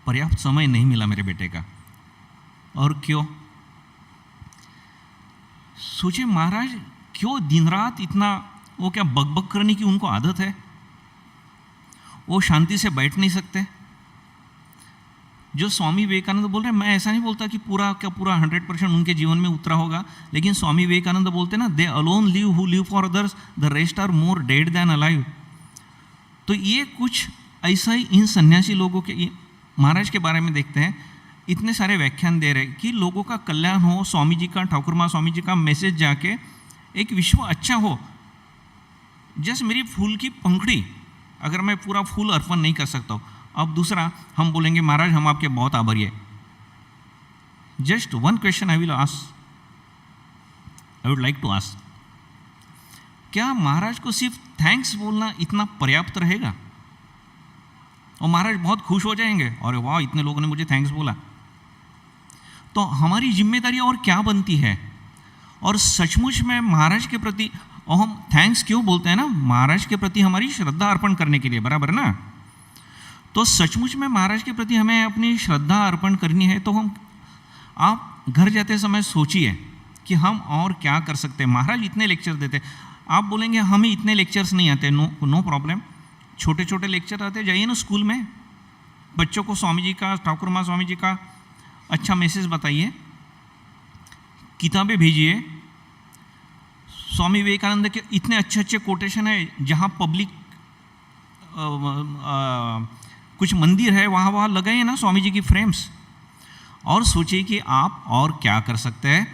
[SPEAKER 11] पर्याप्त समय नहीं मिला मेरे बेटे का। और क्यों? सोचिए महाराज क्यों दिन रात इतना, वो क्या बकबक करने की उनको आदत है? वो शांति से बैठ नहीं सकते? जो स्वामी विवेकानंद बोल रहे हैं, मैं ऐसा नहीं बोलता कि पूरा 100% उनके जीवन में उतरा होगा, लेकिन स्वामी विवेकानंद बोलते हैं ना, they alone live who live for others, the rest are more dead than alive. तो ये कुछ ऐसा ही इन सन्यासी लोगों के महाराज के बारे में देखते हैं, इतने सारे व्याख्यान दे रहे कि लोगों का कल्याण हो, स्वामी जी का, ठाकुर माँ स्वामी जी का मैसेज जाके एक विश्व अच्छा हो। जस्ट मेरी फूल की पंखड़ी, अगर मैं पूरा फूल अर्पण नहीं कर सकता हूँ, अब दूसरा हम बोलेंगे महाराज हम आपके बहुत आभारी है। Just one question I will ask, I would like to ask, क्या महाराज को सिर्फ थैंक्स बोलना इतना पर्याप्त रहेगा और महाराज बहुत खुश हो जाएंगे, अरे वाह इतने लोगों ने मुझे थैंक्स बोला? तो हमारी जिम्मेदारी और क्या बनती है? और सचमुच में महाराज के प्रति, और हम थैंक्स क्यों बोलते हैं ना, महाराज के प्रति हमारी श्रद्धा अर्पण करने के लिए, बराबर ना। तो सचमुच में महाराज के प्रति हमें अपनी श्रद्धा अर्पण करनी है तो हम, आप घर जाते समय सोचिए कि हम और क्या कर सकते हैं। महाराज इतने लेक्चर देते, आप बोलेंगे हमें इतने लेक्चर्स नहीं आते, नो प्रॉब्लम, छोटे छोटे लेक्चर आते, जाइए ना स्कूल में, बच्चों को स्वामी जी का, ठाकुर माँ स्वामी जी का अच्छा मैसेज बताइए, किताबें भेजिए। स्वामी विवेकानंद के इतने अच्छे अच्छे कोटेशन है, जहाँ पब्लिक कुछ मंदिर है वहाँ लगाइए ना स्वामी जी की फ्रेम्स, और सोचिए कि आप और क्या कर सकते हैं।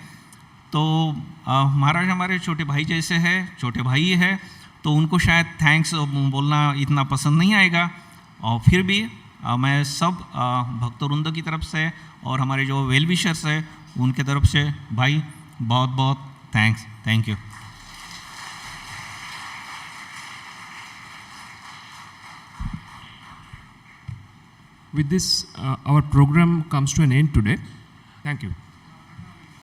[SPEAKER 11] तो महाराज हमारे छोटे भाई जैसे है, छोटे भाई है, तो उनको शायद थैंक्स बोलना इतना पसंद नहीं आएगा, और फिर भी मैं सब भक्तवृंद की तरफ से और हमारे जो वेल विशर्स है उनके तरफ से भाई बहुत बहुत thanks, thank you.
[SPEAKER 1] With this, our program comes to an end today. Thank you.